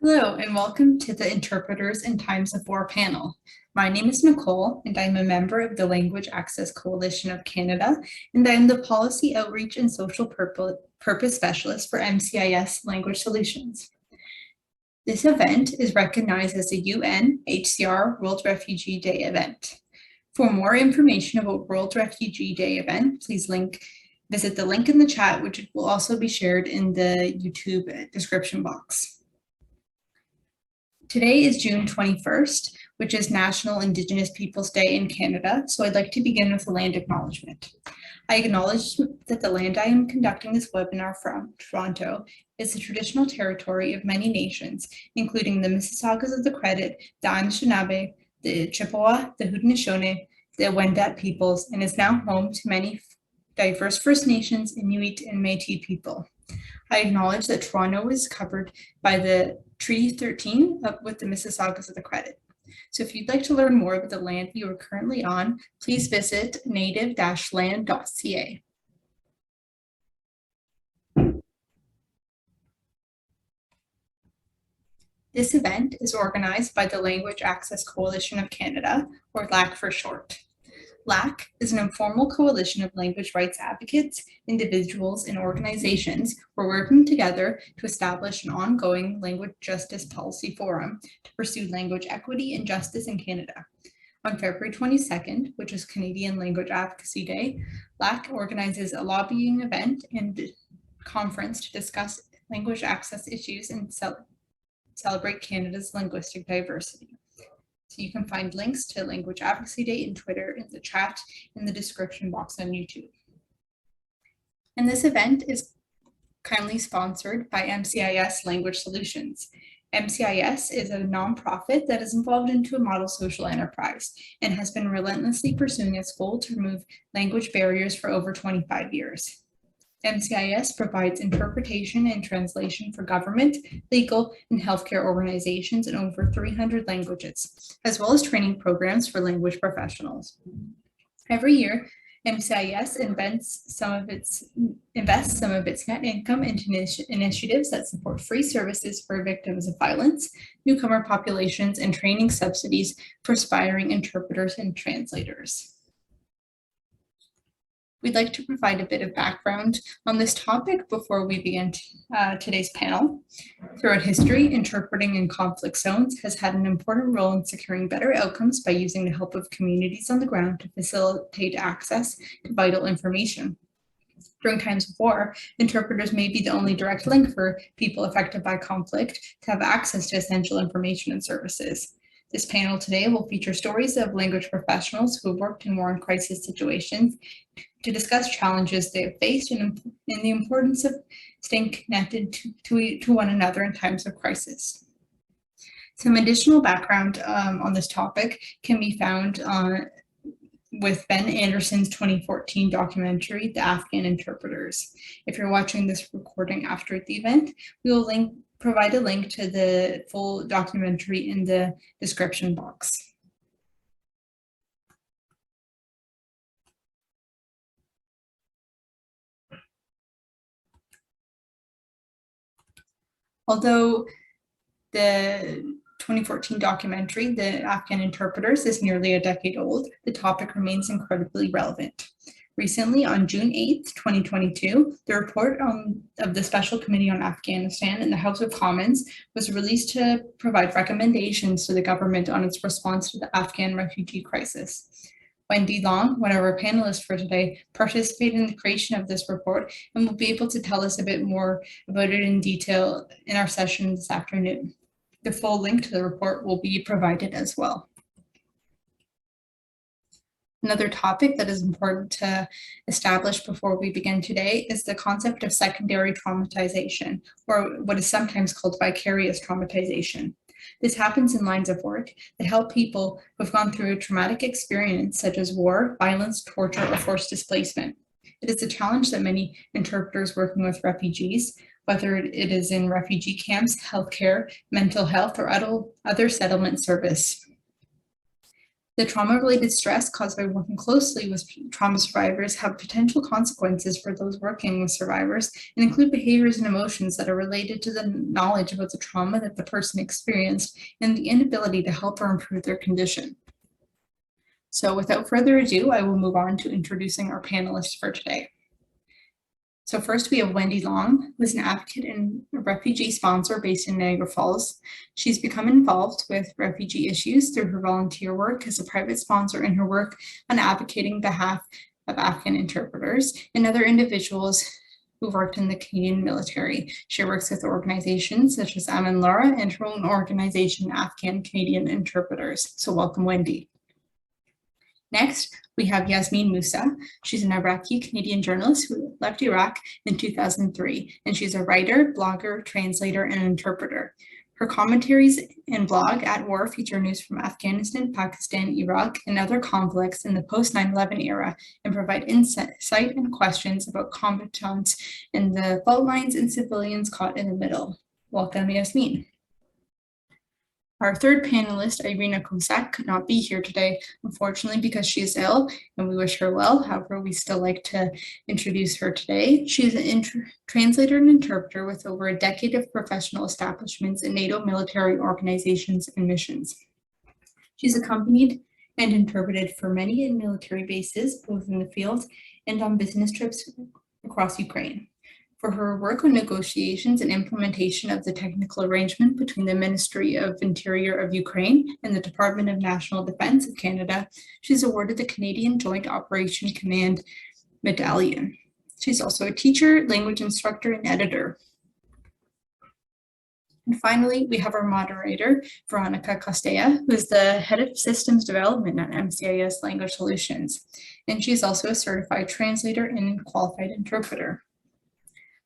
Hello, and welcome to the Interpreters in Times of War panel. My name is Nicole, and I'm a member of the Language Access Coalition of Canada, and I'm the Policy Outreach and Social Purpose Specialist for MCIS Language Solutions. This event is recognized as a UNHCR World Refugee Day event. For more information about World Refugee Day event, please visit the link in the chat, which will also be shared in the YouTube description box. Today is June 21st, which is National Indigenous Peoples Day in Canada, so I'd like to begin with a land acknowledgement. I acknowledge that the land I am conducting this webinar from, Toronto, is the traditional territory of many nations, including the Mississaugas of the Credit, the Anishinaabe, the Chippewa, the Haudenosaunee, the Wendat peoples, and is now home to many diverse First Nations, Inuit, and Métis people. I acknowledge that Toronto is covered by the Treaty 13 with the Mississaugas of the Credit. So if you'd like to learn more about the land you are currently on, please visit native-land.ca. This event is organized by the Language Access Coalition of Canada, or LACC for short. LACC is an informal coalition of language rights advocates, individuals, and organizations who are working together to establish an ongoing language justice policy forum to pursue language equity and justice in Canada. On February 22nd, which is Canadian Language Advocacy Day, LACC organizes a lobbying event and conference to discuss language access issues and celebrate Canada's linguistic diversity. So you can find links to Language Advocacy Day in Twitter in the chat in the description box on YouTube. And this event is kindly sponsored by MCIS Language Solutions. MCIS is a nonprofit that is involved into a model social enterprise and has been relentlessly pursuing its goal to remove language barriers for over 25 years. MCIS provides interpretation and translation for government, legal, and healthcare organizations in over 300 languages, as well as training programs for language professionals. Every year, MCIS invests some of its net income into initiatives that support free services for victims of violence, newcomer populations, and training subsidies for aspiring interpreters and translators. We'd like to provide a bit of background on this topic before we begin today's panel. Throughout history, interpreting in conflict zones has had an important role in securing better outcomes by using the help of communities on the ground to facilitate access to vital information. During times of war, interpreters may be the only direct link for people affected by conflict to have access to essential information and services. This panel today will feature stories of language professionals who have worked in war and crisis situations to discuss challenges they have faced and the importance of staying connected to one another in times of crisis. Some additional background on this topic can be found with Ben Anderson's 2014 documentary, The Afghan Interpreters. If you're watching this recording after the event, we will provide a link to the full documentary in the description box. Although the 2014 documentary, The Afghan Interpreters, is nearly a decade old, the topic remains incredibly relevant. Recently, on June 8th, 2022, the report of the Special Committee on Afghanistan in the House of Commons was released to provide recommendations to the government on its response to the Afghan refugee crisis. Wendy Long, one of our panelists for today, participated in the creation of this report and will be able to tell us a bit more about it in detail in our session this afternoon. The full link to the report will be provided as well. Another topic that is important to establish before we begin today is the concept of secondary traumatization, or what is sometimes called vicarious traumatization. This happens in lines of work that help people who have gone through a traumatic experience such as war, violence, torture, or forced displacement. It is a challenge that many interpreters working with refugees, whether it is in refugee camps, healthcare, mental health, or other settlement service, The trauma-related stress caused by working closely with trauma survivors have potential consequences for those working with survivors and include behaviors and emotions that are related to the knowledge about the trauma that the person experienced and the inability to help or improve their condition. So without further ado, I will move on to introducing our panelists for today. So first we have Wendy Long, who is an advocate and a refugee sponsor based in Niagara Falls. She's become involved with refugee issues through her volunteer work as a private sponsor and her work on advocating on behalf of Afghan interpreters and other individuals who worked in the Canadian military. She works with organizations such as Aman Lara and her own organization, Afghan Canadian Interpreters. So welcome, Wendy. Next, we have Yasmine Mousa. She's an Iraqi Canadian journalist who left Iraq in 2003, and she's a writer, blogger, translator, and interpreter. Her commentaries and blog At War feature news from Afghanistan, Pakistan, Iraq, and other conflicts in the post-9/11 era and provide insight and questions about combatants in the fault lines and civilians caught in the middle. Welcome, Yasmine. Our third panelist, Iryina Kosach, could not be here today, unfortunately, because she is ill, and we wish her well. However, we still like to introduce her today. She is an translator and interpreter with over a decade of professional establishments in NATO military organizations and missions. She's accompanied and interpreted for many military bases, both in the field and on business trips across Ukraine. For her work on negotiations and implementation of the technical arrangement between the Ministry of Interior of Ukraine and the Department of National Defence of Canada, she's awarded the Canadian Joint Operation Command Medallion. She's also a teacher, language instructor, and editor. And finally, we have our moderator, Veronica Costea, who is the head of systems development at MCIS Language Solutions. And she's also a certified translator and qualified interpreter.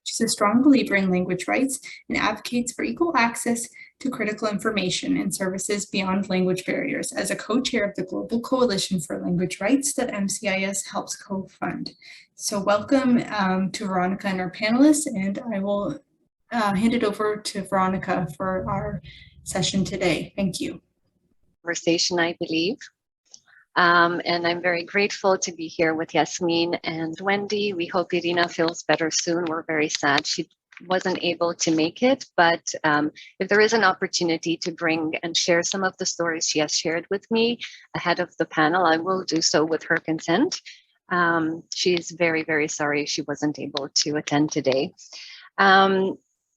She's a strong believer in language rights and advocates for equal access to critical information and services beyond language barriers as a co-chair of the Global Coalition for Language Rights that MCIS helps co-fund. So welcome to Veronica and our panelists, and I will hand it over to Veronica for our session today. Thank you. Conversation, I believe. And I'm very grateful to be here with Yasmine and Wendy. We hope Iryina feels better soon. We're very sad she wasn't able to make it, but if there is an opportunity to bring and share some of the stories she has shared with me ahead of the panel, I will do so with her consent. She's very, very sorry she wasn't able to attend today.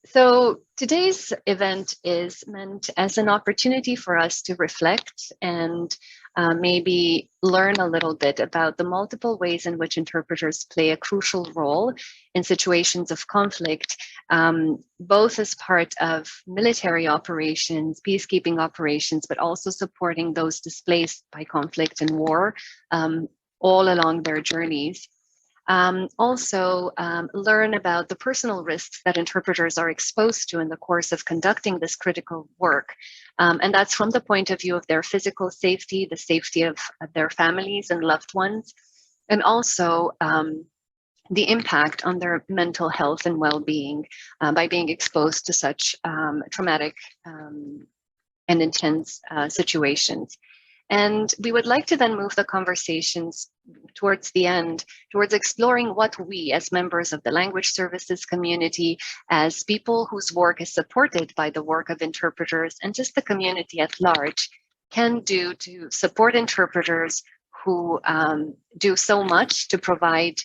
So today's event is meant as an opportunity for us to reflect and maybe learn a little bit about the multiple ways in which interpreters play a crucial role in situations of conflict, both as part of military operations, peacekeeping operations, but also supporting those displaced by conflict and war all along their journeys. Also learn about the personal risks that interpreters are exposed to in the course of conducting this critical work. And that's from the point of view of their physical safety, the safety of their families and loved ones, and also the impact on their mental health and well-being by being exposed to such traumatic and intense situations. And we would like to then move the conversations towards the end, towards exploring what we as members of the language services community, as people whose work is supported by the work of interpreters and just the community at large, can do to support interpreters who do so much to provide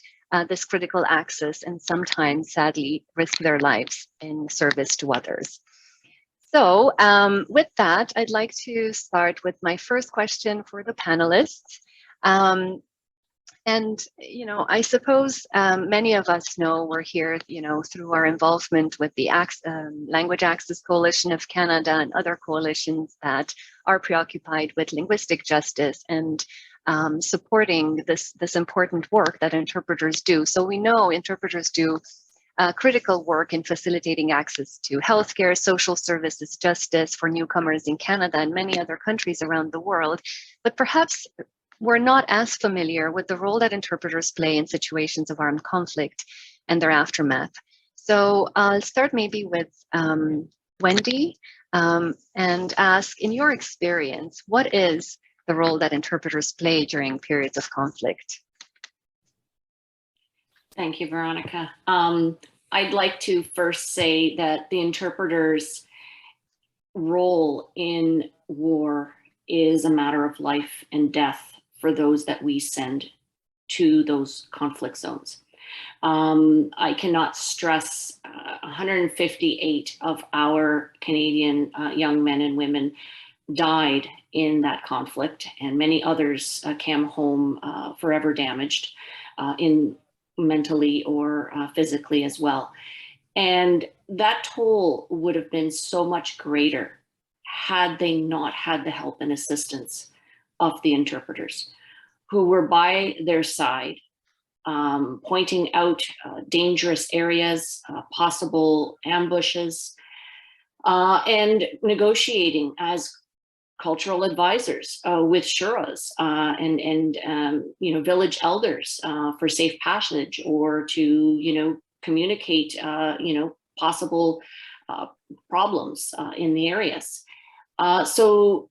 this critical access and sometimes sadly risk their lives in service to others. So with that, I'd like to start with my first question for the panelists. And, you know, I suppose many of us know we're here, you know, through our involvement with the Language Access Coalition of Canada and other coalitions that are preoccupied with linguistic justice and supporting this important work that interpreters do. So we know interpreters do critical work in facilitating access to healthcare, social services, justice for newcomers in Canada and many other countries around the world. But perhaps we're not as familiar with the role that interpreters play in situations of armed conflict and their aftermath. So I'll start maybe with Wendy and ask, in your experience, what is the role that interpreters play during periods of conflict. Thank you, Veronica. I'd like to first say that the interpreter's role in war is a matter of life and death for those that we send to those conflict zones. I cannot stress 158 of our Canadian young men and women died in that conflict, and many others came home forever damaged in mentally or physically as well. And that toll would have been so much greater had they not had the help and assistance of the interpreters who were by their side, pointing out dangerous areas, possible ambushes, and negotiating as cultural advisors with shuras and village elders for safe passage, or to communicate possible problems in the areas. So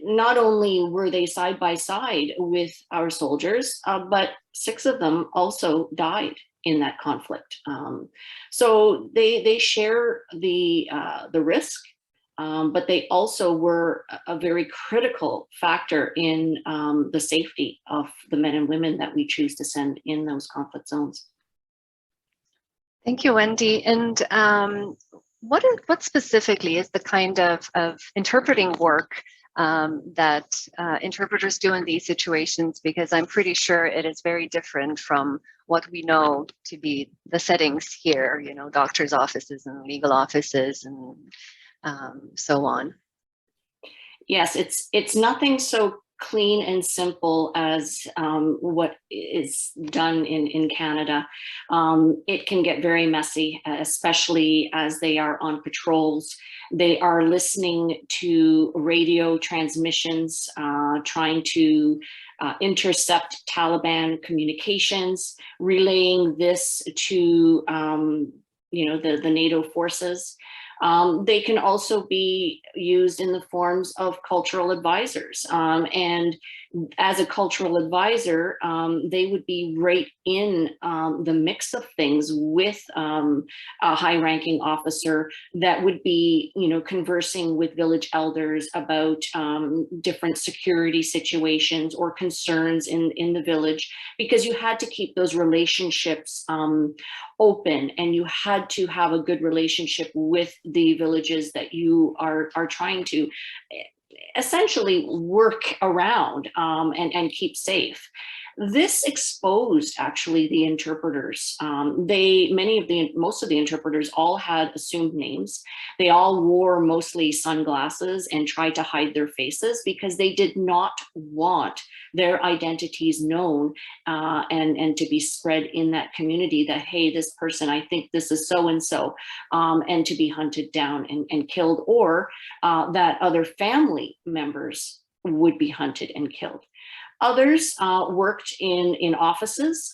not only were they side by side with our soldiers, but 6 of them also died in that conflict. So they share the risk, but they also were a very critical factor in the safety of the men and women that we choose to send in those conflict zones. Thank you, Wendy. And what specifically is the kind of interpreting work that interpreters do in these situations? Because I'm pretty sure it is very different from what we know to be the settings here, doctors' offices and legal offices and so on. Yes, it's nothing so clean and simple as what is done in Canada. It can get very messy, especially as they are on patrols. They are listening to radio transmissions, trying to intercept Taliban communications, relaying this to the NATO forces. They can also be used in the forms of cultural advisors. And as a cultural advisor, they would be right in the mix of things with a high-ranking officer that would be, conversing with village elders about different security situations or concerns in the village, because you had to keep those relationships open, and you had to have a good relationship with the villages that you are trying to essentially work around and keep safe. This exposed actually the interpreters. Most of the interpreters all had assumed names. They all wore mostly sunglasses and tried to hide their faces because they did not want their identities known and to be spread in that community that, hey, this person, I think this is so-and-so, and to be hunted down and killed, or that other family members would be hunted and killed. Others worked in offices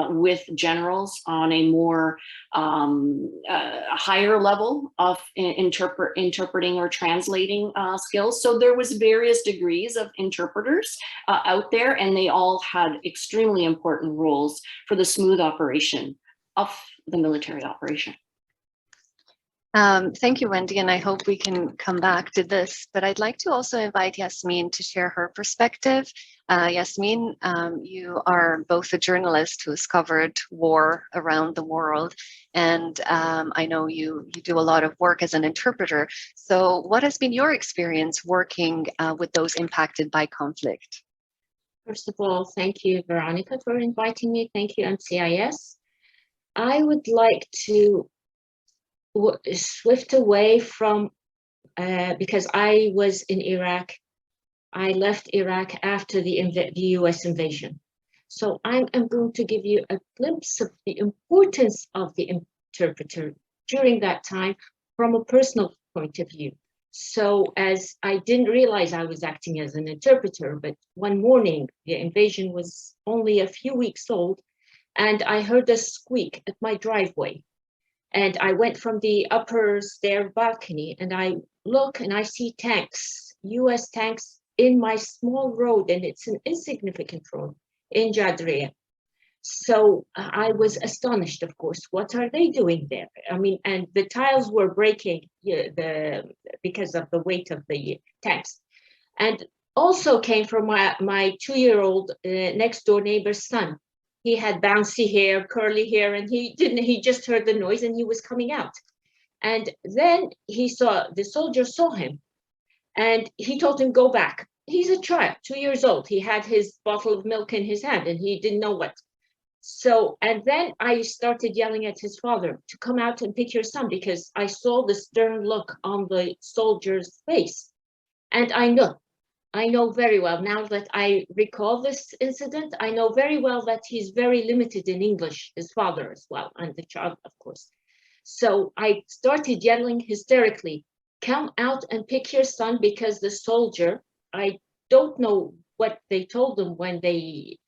with generals on a more higher level of interpreting or translating skills. So there was various degrees of interpreters out there, and they all had extremely important roles for the smooth operation of the military operation. Thank you, Wendy, and I hope we can come back to this, but I'd like to also invite Yasmine to share her perspective. Yasmine, you are both a journalist who has covered war around the world, and I know you do a lot of work as an interpreter. So what has been your experience working with those impacted by conflict? First of all, thank you, Veronica, for inviting me. Thank you, MCIS. I would like to swift away from, because I was in Iraq. I left Iraq after the US invasion. So I'm going to give you a glimpse of the importance of the interpreter during that time from a personal point of view. So as I didn't realize I was acting as an interpreter, but one morning, the invasion was only a few weeks old, and I heard a squeak at my driveway. And I went from the upper stair balcony, and I look and I see tanks, US tanks in my small road, and it's an insignificant road in Jadria. So I was astonished, of course. What are they doing there? I mean, and the tiles were breaking because of the weight of the tanks. And also came from my 2-year-old next door neighbor's son. He had bouncy hair, curly hair, and he just heard the noise and he was coming out. And then the soldier saw him and he told him, go back. He's a child, 2 years old. He had his bottle of milk in his hand and he didn't know what. So, and then I started yelling at his father to come out and pick your son, because I saw the stern look on the soldier's face. And I know very well, now that I recall this incident, I know very well that he's very limited in English, his father as well, and the child, of course. So I started yelling hysterically, come out and pick your son, because the soldier, I don't know what they told them when they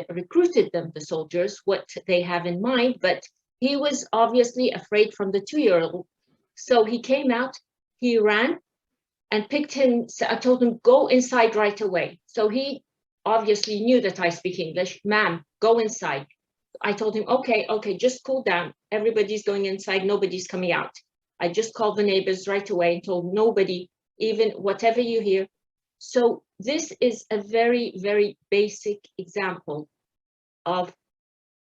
recruited them, the soldiers, what they have in mind, but he was obviously afraid from the 2-year-old. So he came out, he ran and picked him. So I told him, go inside right away. So he obviously knew that I speak English. Ma'am, go inside. I told him, okay, just cool down. Everybody's going inside, nobody's coming out. I just called the neighbors right away and told nobody, even whatever you hear. So this is a very, very basic example of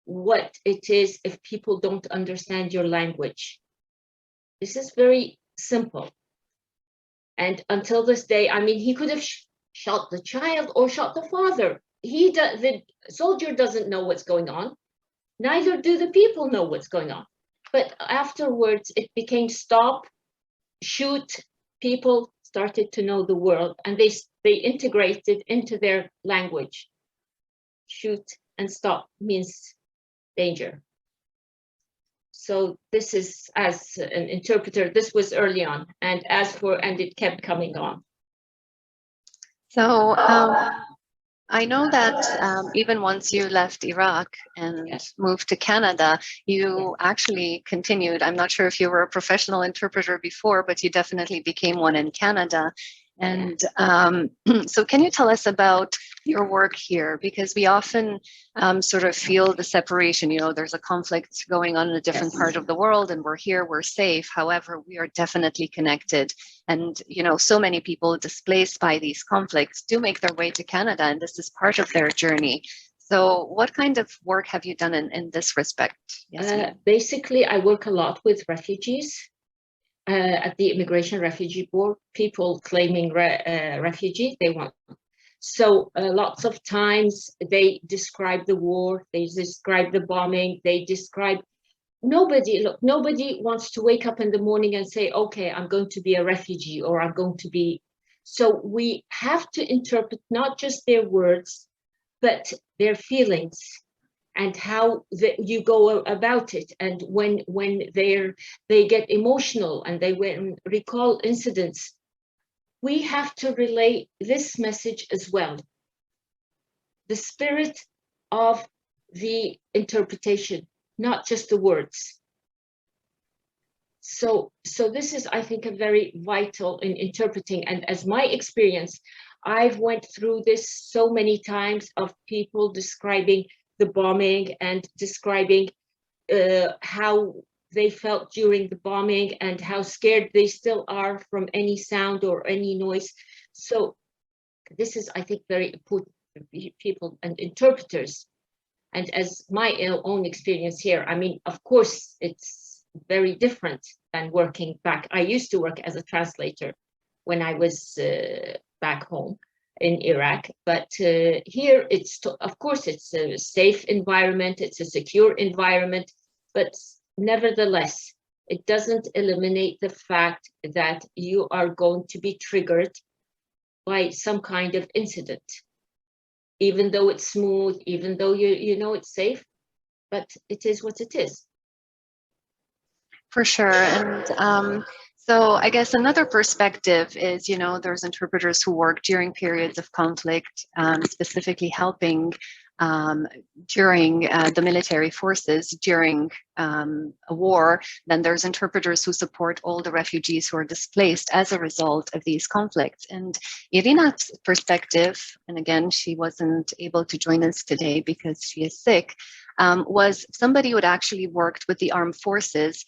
what it is if people don't understand your language. This is very simple. And until this day, I mean, he could have shot the child or shot the father. The soldier doesn't know what's going on. Neither do the people know what's going on. But afterwards, it became stop, shoot. People started to know the world, and they integrated into their language. Shoot and stop means danger. So this is, as an interpreter, this was early on, and it kept coming on. So I know that even once you left Iraq and moved to Canada, you actually continued. I'm not sure if you were a professional interpreter before, but you definitely became one in Canada. And so can you tell us about your work here? Because we often sort of feel the separation, you know, there's a conflict going on in a different part of the world and we're here, we're safe. However, we are definitely connected. And, you know, so many people displaced by these conflicts do make their way to Canada, and this is part of their journey. So what kind of work have you done in this respect? Basically, I work a lot with refugees. At the Immigration Refugee Board, people claiming refugee, they want. So lots of times they describe the war, they describe the bombing, they describe, nobody wants to wake up in the morning and say, okay, I'm going to be a refugee, or I'm going to be. So we have to interpret not just their words, but their feelings, and how you go about it. And when they get emotional and they recall incidents, we have to relay this message as well. The spirit of the interpretation, not just the words. So this is, I think, a very vital in interpreting. And as my experience, I've went through this so many times of people describing the bombing and describing how they felt during the bombing and how scared they still are from any sound or any noise. So this is, I think, very important for people and interpreters. And as my own experience here, I mean, of course, it's very different than working back. I used to work as a translator when I was back home in Iraq, but here of course it's a safe environment, it's a secure environment, but nevertheless it doesn't eliminate the fact that you are going to be triggered by some kind of incident, even though it's smooth, even though you know it's safe, but it is what it is. For sure. And so I guess another perspective is, you know, there's interpreters who work during periods of conflict, specifically helping during the military forces during a war. Then there's interpreters who support all the refugees who are displaced as a result of these conflicts. And Irina's perspective, and again, she wasn't able to join us today because she is sick, was somebody who had actually worked with the armed forces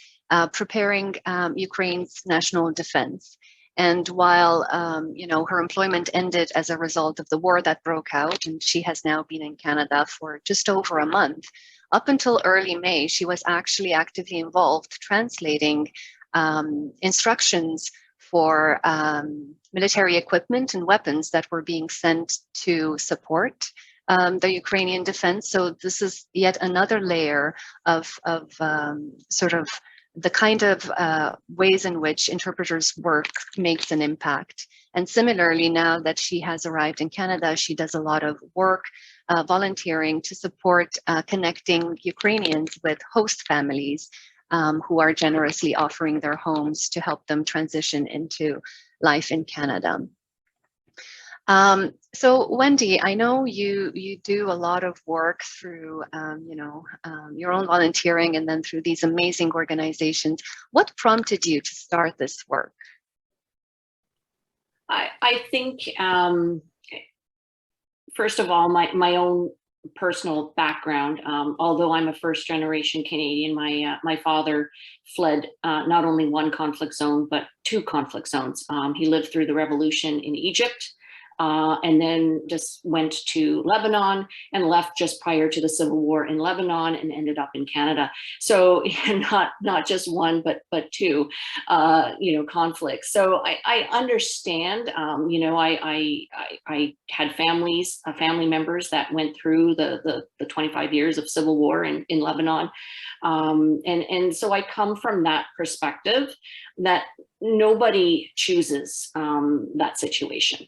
preparing Ukraine's national defense. And while her employment ended as a result of the war that broke out, and she has now been in Canada for just over a month, up until early May, she was actually actively involved translating instructions for military equipment and weapons that were being sent to support the Ukrainian defense. So this is yet another layer of sort of the kind of ways in which interpreters' work makes an impact. And similarly, now that she has arrived in Canada, she does a lot of work volunteering to support connecting Ukrainians with host families who are generously offering their homes to help them transition into life in Canada. So Wendy, I know you do a lot of work through your own volunteering and then through these amazing organizations. What prompted you to start this work? I think first of all, my own personal background. Although I'm a first-generation Canadian, my father fled not only one conflict zone but two conflict zones. He lived through the revolution in Egypt. And then just went to Lebanon and left just prior to the civil war in Lebanon and ended up in Canada. So not just one, but two, conflicts. So I understand. I had family members that went through the 25 years of civil war in Lebanon, and so I come from that perspective that nobody chooses that situation.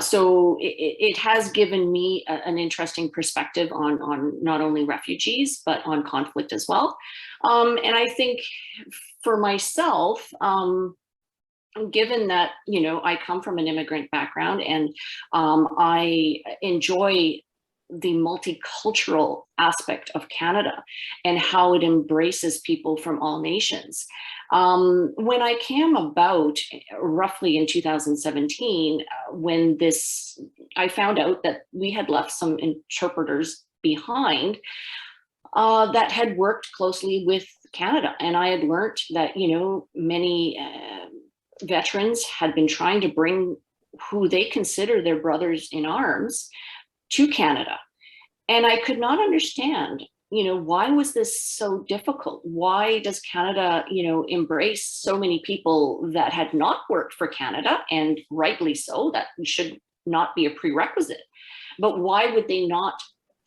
So it has given me an interesting perspective on not only refugees, but on conflict as well. And I think for myself, given that, I come from an immigrant background and I enjoy the multicultural aspect of Canada and how it embraces people from all nations. When I came about roughly in 2017, when I found out that we had left some interpreters behind that had worked closely with Canada. And I had learned that, many veterans had been trying to bring who they consider their brothers in arms to Canada. And I could not understand, why was this so difficult? Why does Canada, embrace so many people that had not worked for Canada, and rightly so, that should not be a prerequisite. But why would they not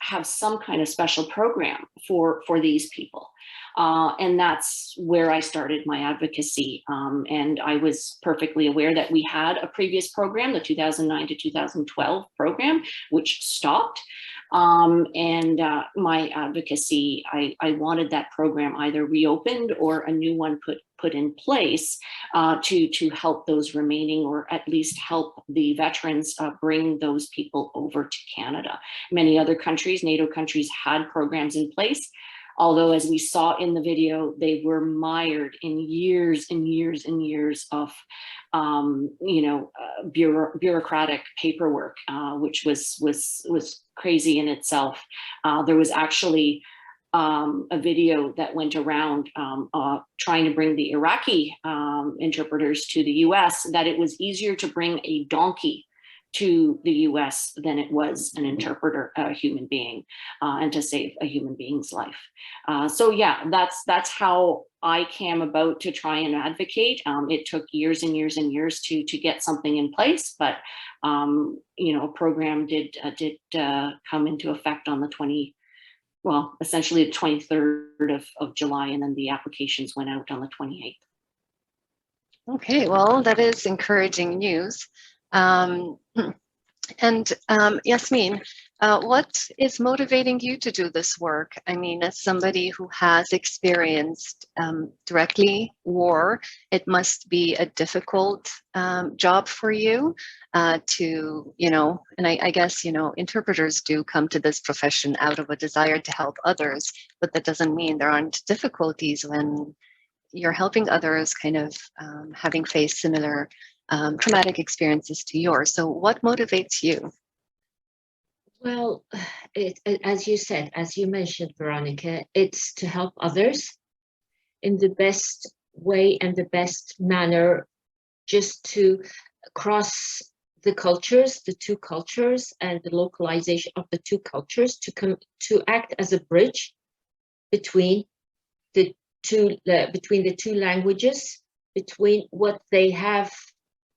have some kind of special program for these people? And that's where I started my advocacy. And I was perfectly aware that we had a previous program, the 2009 to 2012 program, which stopped. And my advocacy, I wanted that program either reopened or a new one put in place to help those remaining, or at least help the veterans bring those people over to Canada. Many other countries, NATO countries, had programs in place. Although, as we saw in the video, they were mired in years and years and years of, bureaucratic paperwork, which was crazy in itself. There was actually a video that went around trying to bring the Iraqi interpreters to the US, that it was easier to bring a donkey to the US than it was an interpreter, a human being, and to save a human being's life. So yeah, that's how I came about to try and advocate. It took years and years and years to get something in place, but a program did come into effect on essentially the 23rd of July, and then the applications went out on the 28th. Okay, well, that is encouraging news. And Yasmine, what is motivating you to do this work? I mean, as somebody who has experienced directly war, it must be a difficult job for you to, and I guess, interpreters do come to this profession out of a desire to help others, but that doesn't mean there aren't difficulties when you're helping others kind of having faced similar traumatic experiences to yours. So what motivates you? Well, as you mentioned, Veronica, it's to help others in the best way and the best manner, just to cross the cultures, the two cultures, and the localization of the two cultures, to act as a bridge between the two languages, between what they have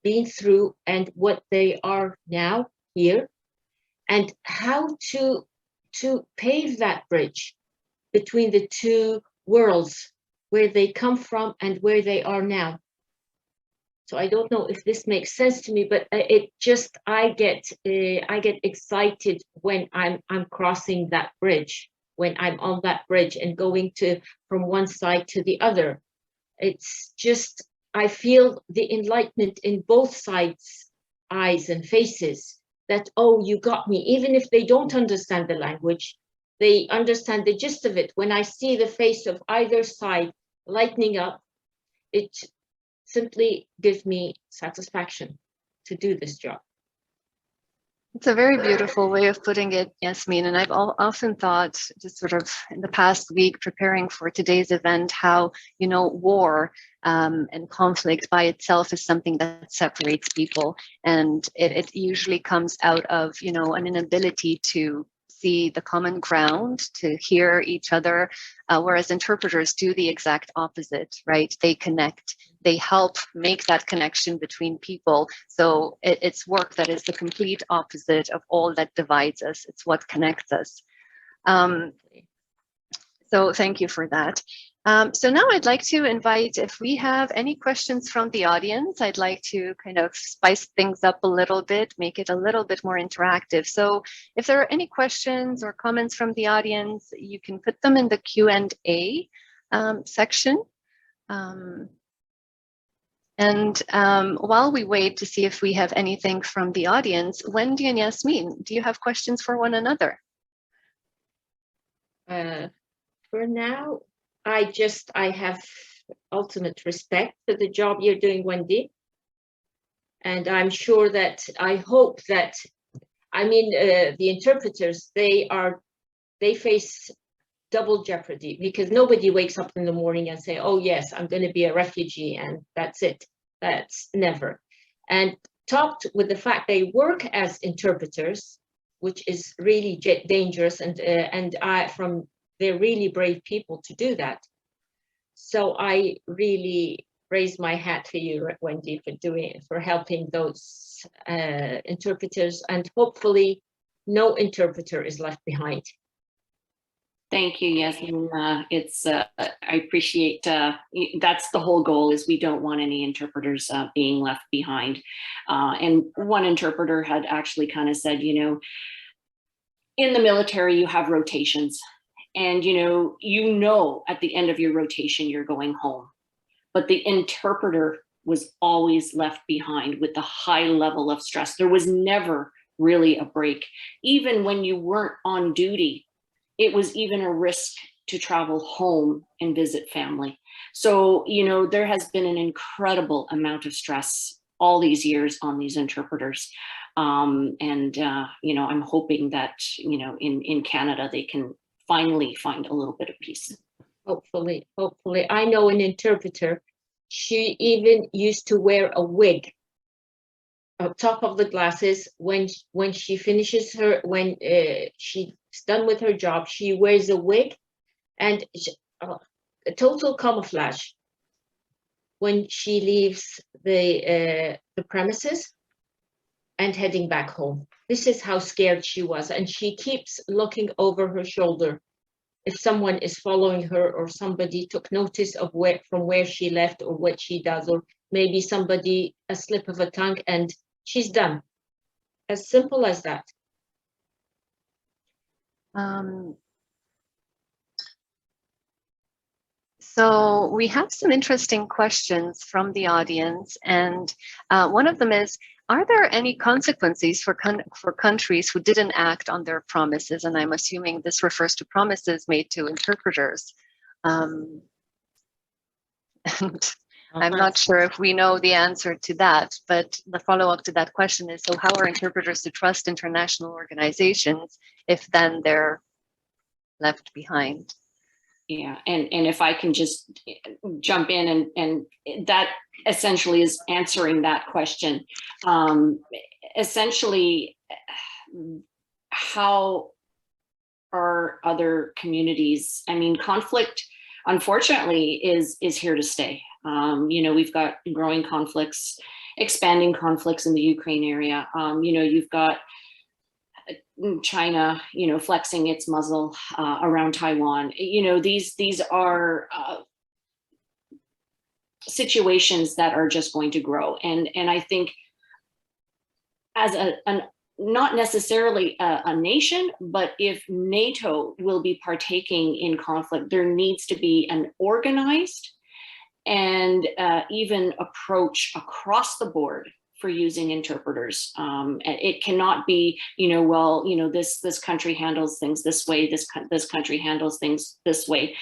been through and what they are now here, and how to pave that bridge between the two worlds, where they come from and where they are now. So I don't know if this makes sense to me, but I get excited when I'm crossing that bridge, when I'm on that bridge and going from one side to the other. It's just, I feel the enlightenment in both sides' eyes and faces, that, oh, you got me. Even if they don't understand the language, they understand the gist of it. When I see the face of either side lightening up, it simply gives me satisfaction to do this job. It's a very beautiful way of putting it, Yasmine. And I've often thought, just sort of in the past week, preparing for today's event, how, war and conflict by itself is something that separates people. And it usually comes out of, an inability to see the common ground, to hear each other, whereas interpreters do the exact opposite, right? They connect, they help make that connection between people. So it's work that is the complete opposite of all that divides us. It's what connects us. So thank you for that. So now I'd like to invite, if we have any questions from the audience, I'd like to kind of spice things up a little bit, make it a little bit more interactive. So if there are any questions or comments from the audience, you can put them in the Q&A section. While we wait to see if we have anything from the audience, Wendy and Yasmine, do you have questions for one another? For now, I have ultimate respect for the job you're doing, Wendy. And I'm sure that, I hope that, the interpreters, they face double jeopardy, because nobody wakes up in the morning and say, oh yes, I'm going to be a refugee and that's it. That's never. And topped with the fact they work as interpreters, which is really dangerous, they're really brave people to do that. So I really raise my hat for you, Wendy, for helping those interpreters, and hopefully no interpreter is left behind. Thank you, Yasmine. I appreciate, that's the whole goal, is we don't want any interpreters being left behind. And one interpreter had actually kind of said, in the military, you have rotations. And, at the end of your rotation, you're going home. But the interpreter was always left behind with the high level of stress. There was never really a break. Even when you weren't on duty, it was even a risk to travel home and visit family. So, there has been an incredible amount of stress all these years on these interpreters. I'm hoping that, in Canada, they can finally find a little bit of peace. Hopefully. I know an interpreter, she even used to wear a wig on top of the glasses when she finishes when she's done with her job. She wears a wig and a total camouflage when she leaves the premises and heading back home. This is how scared she was, and she keeps looking over her shoulder if someone is following her, or somebody took notice of from where she left, or what she does, or maybe somebody a slip of a tongue, and she's done. as simple as that. So we have some interesting questions from the audience, and one of them is, are there any consequences for countries who didn't act on their promises? And I'm assuming this refers to promises made to interpreters. And I'm not sure if we know the answer to that, but the follow-up to that question is, so how are interpreters to trust international organizations if then they're left behind? Yeah, and if I can just jump in, and that essentially is answering that question. Essentially, how are other communities? I mean, conflict, unfortunately, is here to stay. You know, we've got growing conflicts, expanding conflicts in the Ukraine area. You know, you've got China, you know, flexing its muzzle around Taiwan. You know, these are situations that are just going to grow. And I think as not necessarily a nation, but if NATO will be partaking in conflict, there needs to be an organized and even approach across the board for using interpreters. It cannot be, you know, well, you know, this country handles things this way, this country handles things this way,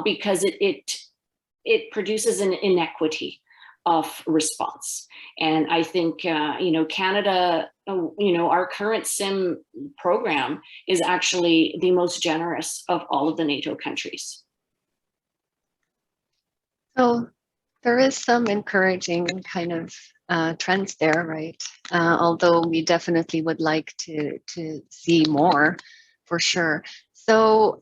because it produces an inequity of response. And I think, you know, Canada, you know, our current SIM program is actually the most generous of all of the NATO countries. So there is some encouraging kind of trends there, right? Although we definitely would like to see more, for sure. So,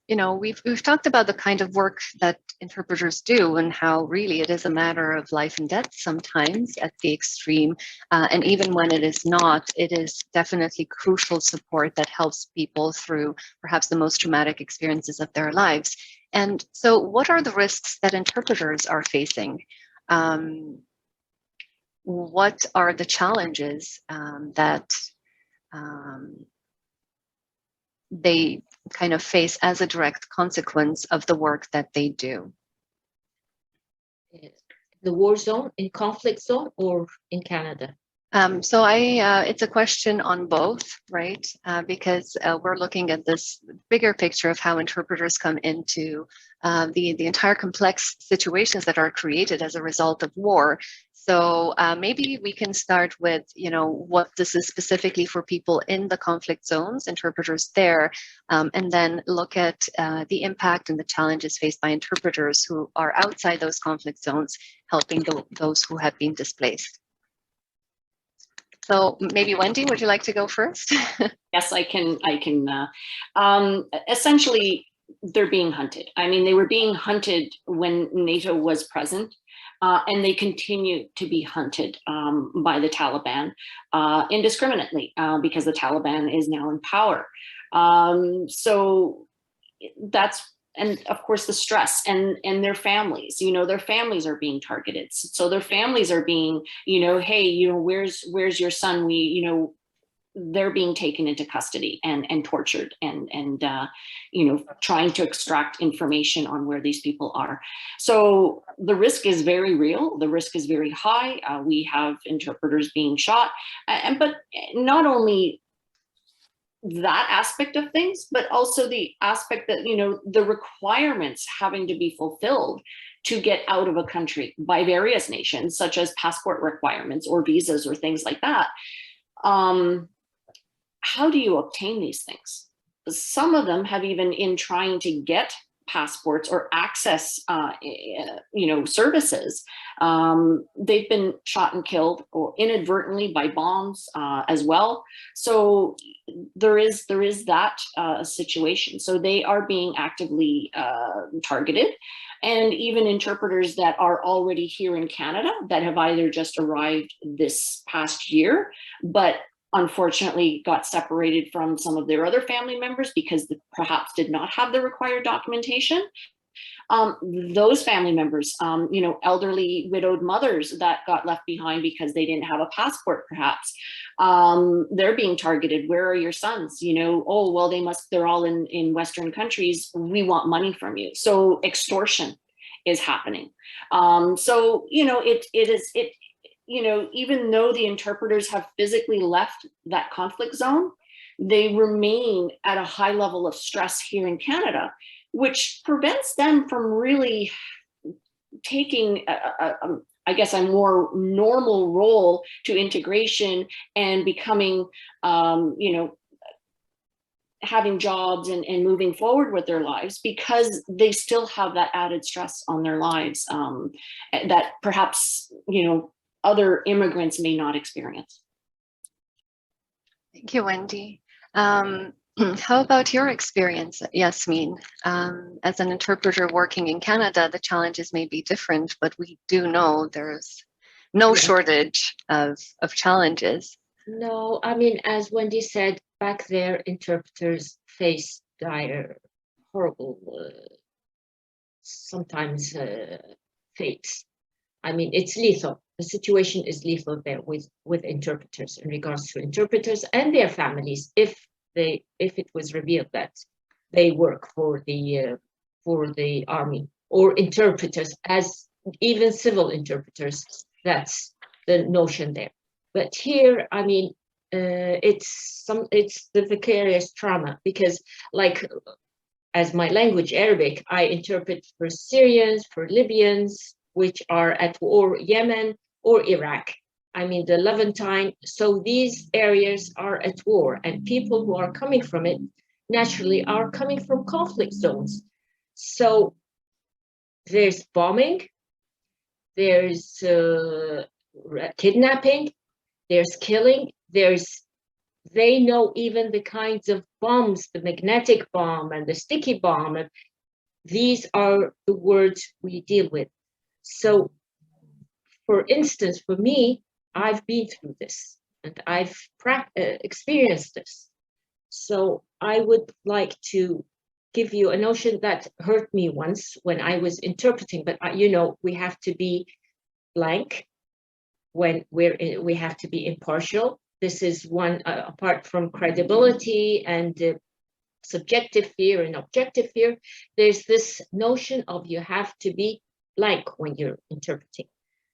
you know, we've talked about the kind of work that interpreters do and how really it is a matter of life and death sometimes at the extreme. And even when it is not, it is definitely crucial support that helps people through perhaps the most traumatic experiences of their lives. And so what are the risks that interpreters are facing? What are the challenges that they kind of face as a direct consequence of the work that they do? The war zone, in conflict zone, or in Canada? So it's a question on both, right? Because we're looking at this bigger picture of how interpreters come into the entire complex situations that are created as a result of war. So maybe we can start with, you know, what this is specifically for people in the conflict zones, interpreters there, and then look at the impact and the challenges faced by interpreters who are outside those conflict zones, helping those who have been displaced. So maybe Wendy, would you like to go first? Yes, I can. Essentially, they're being hunted. I mean, they were being hunted when NATO was present, and they continue to be hunted by the Taliban indiscriminately because the Taliban is now in power. So that's, and of course the stress and their families, you know, their families are being targeted. So their families are being, you know, hey, you know, where's your son? We, you know, they're being taken into custody and tortured and you know, trying to extract information on where these people are. So the risk is very real. The risk is very high. We have interpreters being shot, but not only that aspect of things, but also the aspect that, you know, the requirements having to be fulfilled to get out of a country by various nations, such as passport requirements or visas or things like that. How do you obtain these things? Some of them have even, in trying to get passports or access, you know, services, they've been shot and killed or inadvertently by bombs as well. So there is that situation. So they are being actively targeted. And even interpreters that are already here in Canada that have either just arrived this past year, but unfortunately got separated from some of their other family members because they perhaps did not have the required documentation. Those family members, you know, elderly widowed mothers that got left behind because they didn't have a passport, perhaps, they're being targeted. Where are your sons? You know, oh, well, they're all in Western countries. We want money from you. So extortion is happening. So, you know, you know, even though the interpreters have physically left that conflict zone, they remain at a high level of stress here in Canada, which prevents them from really taking, I guess, a more normal role to integration and becoming, you know, having jobs and moving forward with their lives, because they still have that added stress on their lives that perhaps, you know, other immigrants may not experience. Thank you, Wendy. How about your experience, Yasmine? As an interpreter working in Canada, the challenges may be different, but we do know there's no shortage of challenges. No, I mean, as Wendy said, back there, interpreters face dire, horrible, sometimes fates. I mean, it's lethal. The situation is lethal there with interpreters, in regards to interpreters and their families, if it was revealed that they work for the army, or interpreters, as even civil interpreters. That's the notion there. But here, I mean, it's the vicarious trauma, because, like, as my language, Arabic, I interpret for Syrians, for Libyans, which are at war, Yemen or Iraq. I mean, the Levantine. So these areas are at war, and people who are coming from it naturally are coming from conflict zones. So there's bombing, there's kidnapping, there's killing, they know even the kinds of bombs, the magnetic bomb and the sticky bomb. These are the words we deal with. So, for instance, for me, I've been through this and I've experienced this. So I would like to give you a notion that hurt me once when I was interpreting, but you know, we have to be blank when we have to be impartial. This is one, apart from credibility and subjective fear and objective fear, there's this notion of you have to be blank when you're interpreting.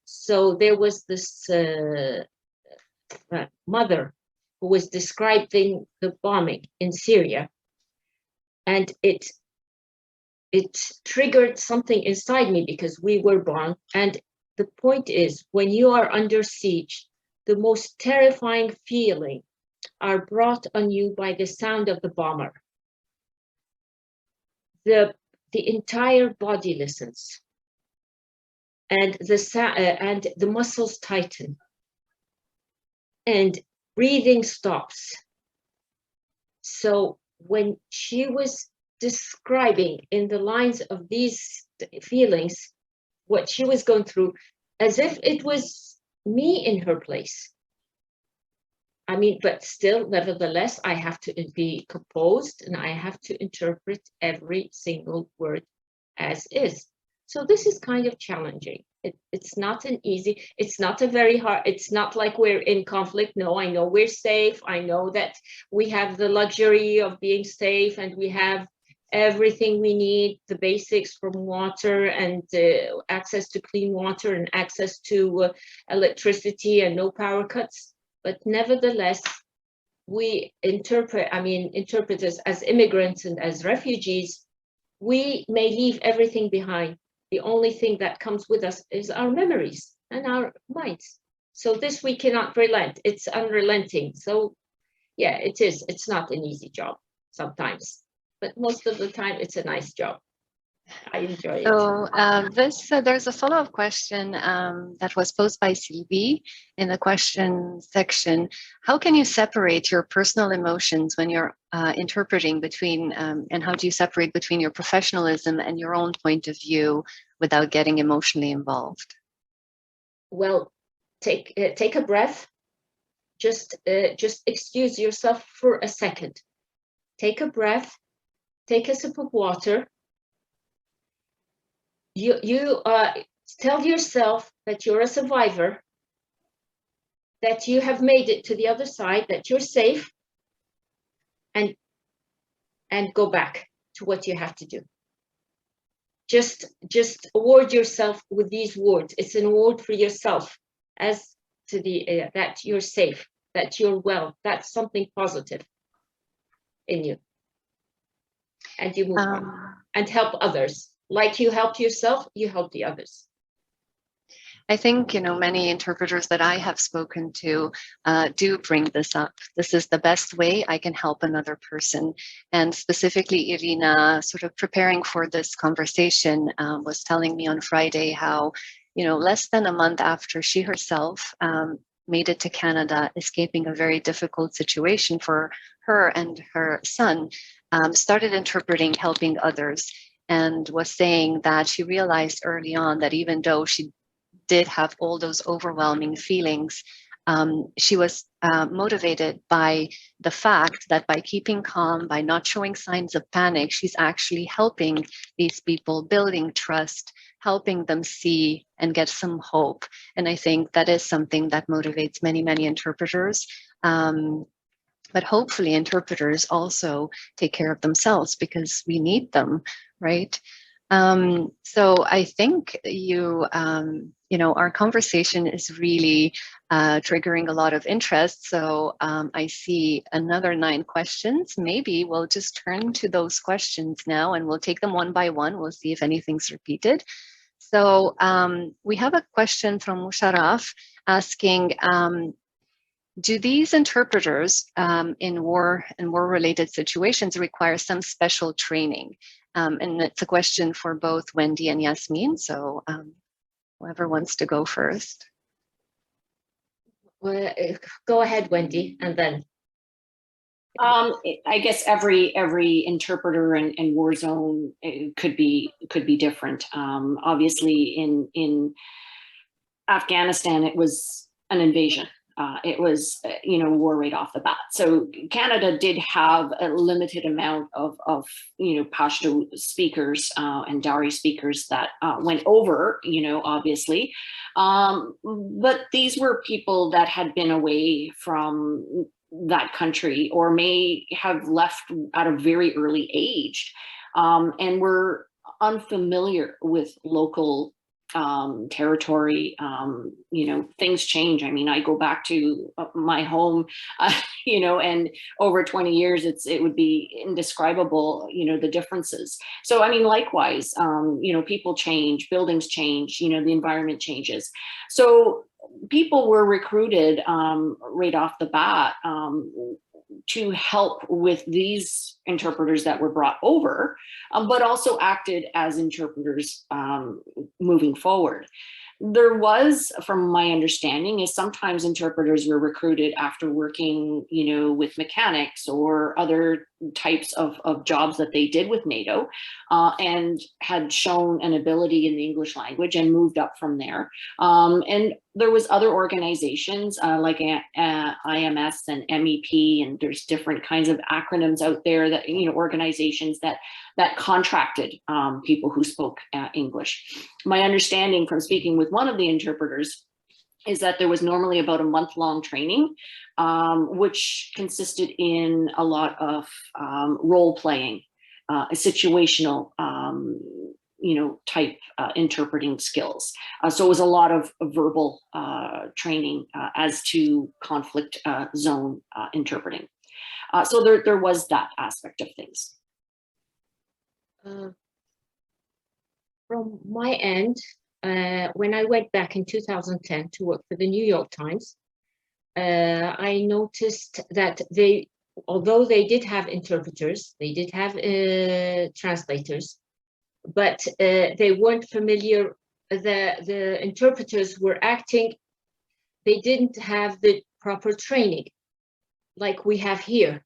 So there was this mother who was describing the bombing in Syria, and it triggered something inside me, because we were bombed. And the point is, when you are under siege, the most terrifying feeling are brought on you by the sound of the bomber. The entire body listens, and the muscles tighten, and breathing stops. So when she was describing in the lines of these feelings what she was going through, as if it was me in her place. I mean, but still, nevertheless, I have to be composed and I have to interpret every single word as is. So this is kind of challenging. It's not an easy, it's not a very hard, it's not like we're in conflict. No, I know we're safe. I know that we have the luxury of being safe, and we have everything we need, the basics, from water and access to clean water and access to electricity and no power cuts. But nevertheless, we interpreters as immigrants and as refugees, we may leave everything behind. The only thing that comes with us is our memories and our minds. So this we cannot relent. It's unrelenting. So yeah, it is. It's not an easy job sometimes, but most of the time it's a nice job. I enjoy it. So there's a follow-up question that was posed by Sylvie in the question section. How can you separate your personal emotions when you're interpreting between, and how do you separate between your professionalism and your own point of view without getting emotionally involved? Well, take a breath. Just excuse yourself for a second. Take a breath. Take a sip of water. you tell yourself that you're a survivor, that you have made it to the other side, that you're safe, and go back to what you have to do. Just award yourself with these words. It's an award for yourself as to the that you're safe, that you're well, that's something positive in you. And you move on and help others. Like you help yourself, you help the others. I think, many interpreters that I have spoken to do bring this up. This is the best way I can help another person. And specifically, Iryina, sort of preparing for this conversation, was telling me on Friday how, less than a month after she herself made it to Canada, escaping a very difficult situation for her and her son, started interpreting, helping others, and was saying that she realized early on that even though she did have all those overwhelming feelings, she was motivated by the fact that by keeping calm, by not showing signs of panic, she's actually helping these people, building trust, helping them see and get some hope. And I think that is something that motivates many, many interpreters. But hopefully interpreters also take care of themselves because we need them, right? So I think our conversation is really triggering a lot of interest. So I see another 9 questions. Maybe we'll just turn to those questions now and we'll take them one by one. We'll see if anything's repeated. So we have a question from Musharraf asking, do these interpreters in war and war-related situations require some special training? And it's a question for both Wendy and Yasmine. So whoever wants to go first. Well, go ahead, Wendy, and then. I guess every interpreter and war zone could be different. Obviously, in Afghanistan, it was an invasion. It was, war right off the bat. So Canada did have a limited amount of Pashto speakers and Dari speakers that went over, obviously. But these were people that had been away from that country or may have left at a very early age and were unfamiliar with local territory. Things change. I mean, I go back to my home, and over 20 years, it would be indescribable, the differences. So, I mean, likewise, people change, buildings change, the environment changes. So people were recruited right off the bat to help with these interpreters that were brought over, but also acted as interpreters moving forward. There was, from my understanding, is sometimes interpreters were recruited after working, with mechanics or other types of jobs that they did with NATO and had shown an ability in the English language and moved up from there. And there was other organizations like IMS and MEP, and there's different kinds of acronyms out there that, organizations that contracted people who spoke English. My understanding from speaking with one of the interpreters is that there was normally about a month-long training, which consisted in a lot of role-playing, situational, type interpreting skills. So it was a lot of verbal training as to conflict zone interpreting. So there was that aspect of things. From my end, when I went back in 2010 to work for the New York Times, I noticed that although they did have interpreters, they did have translators, but they weren't familiar. The interpreters were acting, they didn't have the proper training like we have here,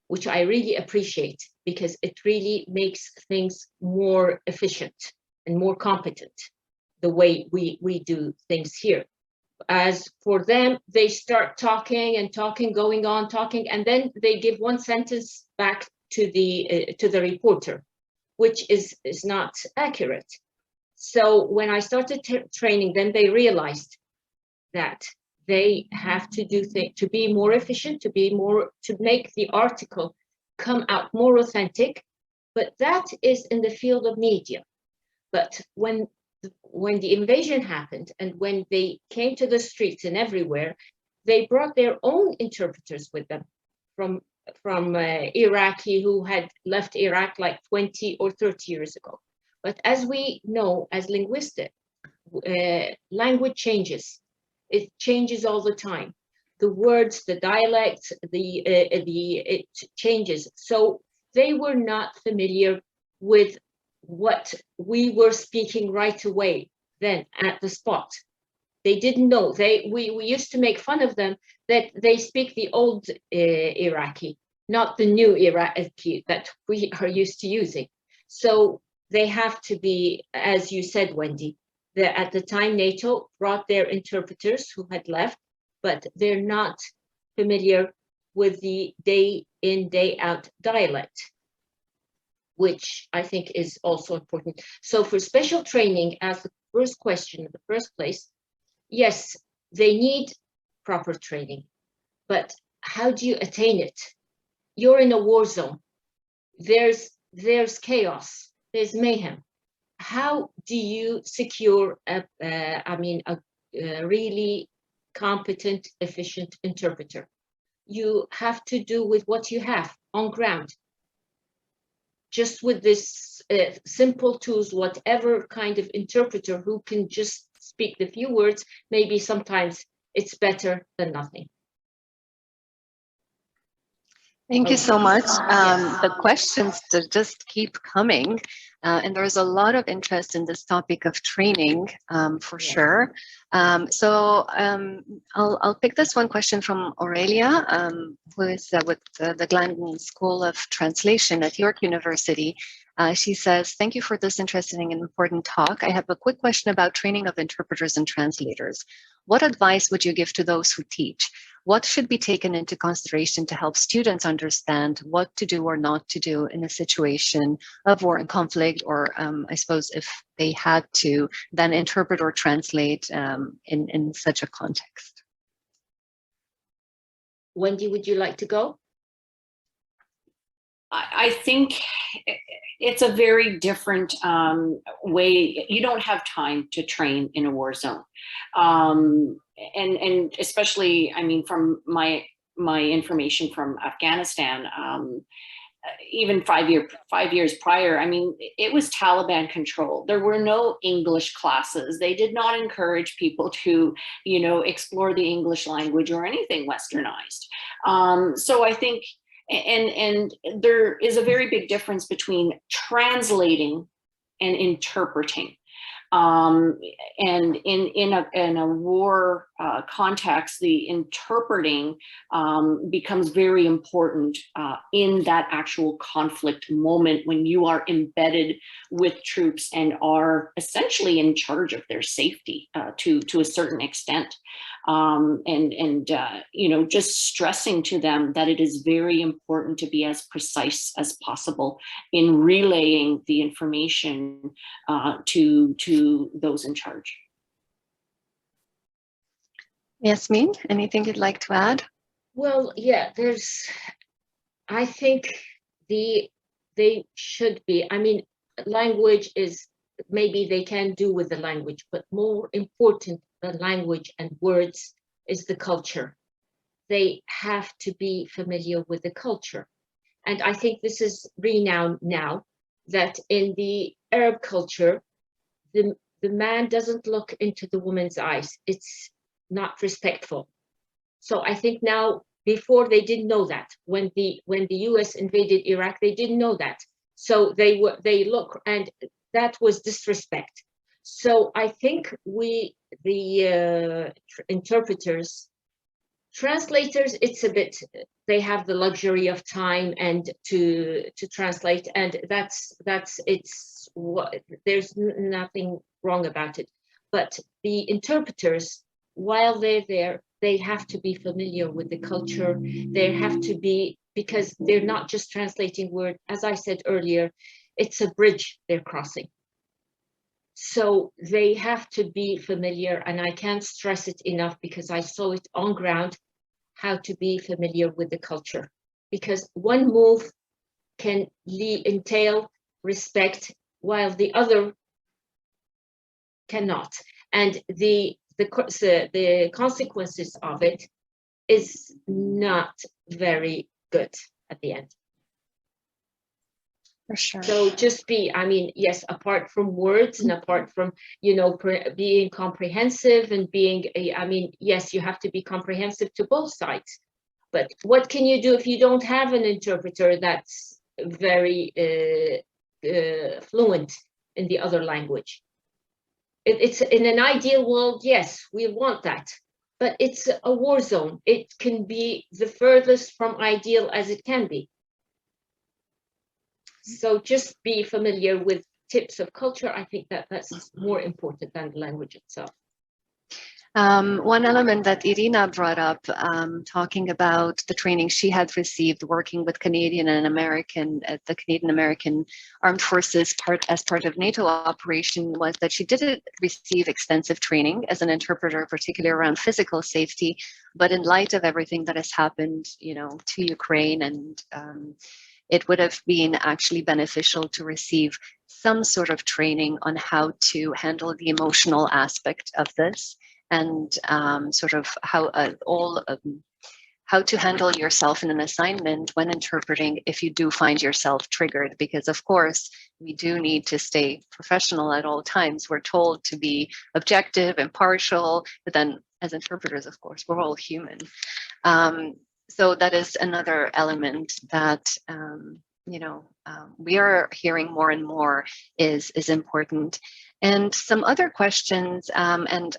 which I really appreciate because it really makes things more efficient and more competent, the way we do things here. As for them, they start talking and talking, going on talking, and then they give one sentence back to the reporter, which is not accurate. So when I started training, then they realized that they have to do things to be more efficient, to make the article come out more authentic. But that is in the field of media. But when the invasion happened and when they came to the streets and everywhere, they brought their own interpreters with them from Iraqi who had left Iraq like 20 or 30 years ago. But as we know, as linguists, language changes. It changes all the time. The words, the dialects, it changes. So they were not familiar with what we were speaking right away then at the spot. They didn't know. We used to make fun of them that they speak the old Iraqi, not the new Iraqi that we are used to using. So they have to be, as you said, Wendy, at the time NATO brought their interpreters who had left, but they're not familiar with the day in, day out dialect, which I think is also important. So for special training, as the first question in the first place, yes, they need proper training, but how do you attain it? You're in a war zone. There's chaos, there's mayhem. How do you secure a really competent, efficient interpreter? You have to do with what you have on ground. Just with this simple tools, whatever kind of interpreter who can just speak the few words, maybe sometimes it's better than nothing. Thank you so much. The questions just keep coming, and there's a lot of interest in this topic of training, for sure. So I'll pick this one question from Aurelia, who is with the Glandon School of Translation at York University. She says, thank you for this interesting and important talk. I have a quick question about training of interpreters and translators. What advice would you give to those who teach? What should be taken into consideration to help students understand what to do or not to do in a situation of war and conflict, or I suppose if they had to then interpret or translate in such a context? Wendy, would you like to go? I think it's a very different way. You don't have time to train in a war zone. And especially, I mean, from my information from Afghanistan, even 5 years prior, I mean, it was Taliban control. There were no English classes. They did not encourage people to, explore the English language or anything westernized. So I think, and there is a very big difference between translating and interpreting. And in a war context, the interpreting becomes very important in that actual conflict moment when you are embedded with troops and are essentially in charge of their safety to a certain extent. Just stressing to them that it is very important to be as precise as possible in relaying the information to those in charge. Yasmine, anything you'd like to add? Well, yeah, I think they should be, I mean, language is, maybe they can do with the language, but more important than language and words is the culture. They have to be familiar with the culture. And I think this is renowned now that in the Arab culture, the man doesn't look into the woman's eyes. It's not respectful. So I think now, before they didn't know that. When the US invaded Iraq, they didn't know that. So they look, and that was disrespect. So I think the interpreters, translators, it's a bit, they have the luxury of time and to translate, and there's nothing wrong about it. But the interpreters, while they're there, they have to be familiar with the culture. They have to be, because they're not just translating word, as I said earlier, it's a bridge they're crossing. So they have to be familiar, and I can't stress it enough because I saw it on ground, how to be familiar with the culture. Because one move can entail respect while the other cannot. And the consequences of it is not very good at the end. For sure. So just be, I mean, yes, apart from words and apart from, you know, being comprehensive and being, I mean, yes, you have to be comprehensive to both sides. But what can you do if you don't have an interpreter that's very fluent in the other language? It's in an ideal world, yes, we want that. But it's a war zone. It can be the furthest from ideal as it can be. So just be familiar with tips of culture. I think that that's more important than the language itself. One element that Iryina brought up, talking about the training she had received working with Canadian and American at the Canadian American Armed Forces as part of NATO operation, was that she did receive extensive training as an interpreter, particularly around physical safety. But in light of everything that has happened, you know, to Ukraine, and it would have been actually beneficial to receive some sort of training on how to handle the emotional aspect of this, and sort of how how to handle yourself in an assignment when interpreting if you do find yourself triggered. Because of course, we do need to stay professional at all times. We're told to be objective, impartial, but then as interpreters, of course, we're all human. So that is another element that we are hearing more and more is important. And some other questions, and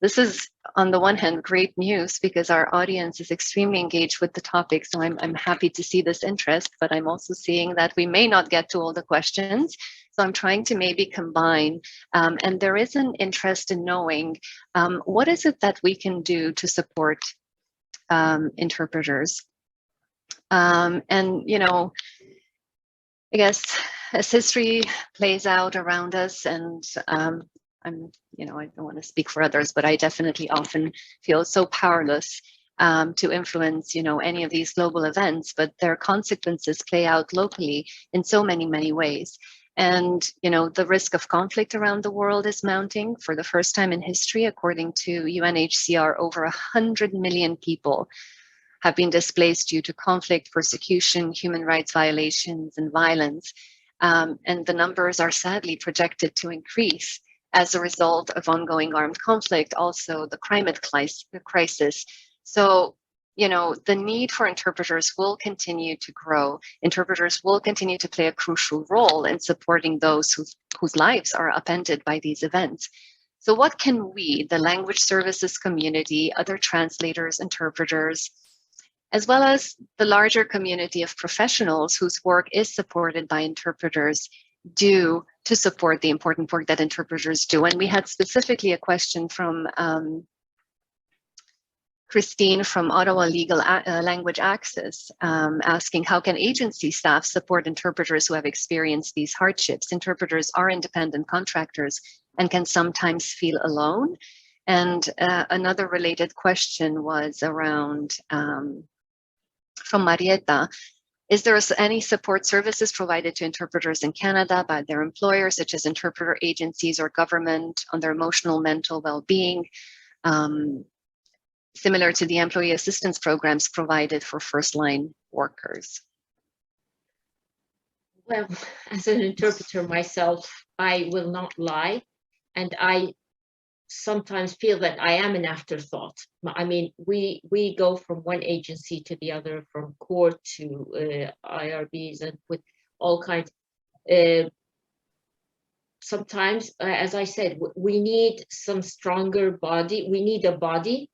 this is on the one hand great news because our audience is extremely engaged with the topic, so I'm happy to see this interest, but I'm also seeing that we may not get to all the questions. So I'm trying to maybe combine, and there is an interest in knowing what is it that we can do to support interpreters. And, you know, I guess as history plays out around us, and I don't want to speak for others, but I definitely often feel so powerless to influence, any of these global events, but their consequences play out locally in so many, many ways. And, the risk of conflict around the world is mounting. For the first time in history, according to UNHCR, over 100 million people have been displaced due to conflict, persecution, human rights violations, and violence. And the numbers are sadly projected to increase as a result of ongoing armed conflict, also the climate crisis. So, the need for interpreters will continue to grow. Interpreters will continue to play a crucial role in supporting those whose lives are upended by these events. So what can we, the language services community, other translators, interpreters, as well as the larger community of professionals whose work is supported by interpreters, do to support the important work that interpreters do? And we had specifically a question from Christine from Ottawa Legal Language Access, asking how can agency staff support interpreters who have experienced these hardships? Interpreters are independent contractors and can sometimes feel alone. And another related question was around, from Marietta, is there any support services provided to interpreters in Canada by their employers, such as interpreter agencies or government, on their emotional, mental well-being, similar to the employee assistance programs provided for first-line workers? Well, as an interpreter myself, I will not lie, and I sometimes feel that I am an afterthought. I mean, we go from one agency to the other, from court to IRBs, and with all kinds. Sometimes, as I said, we need some stronger body. We need a body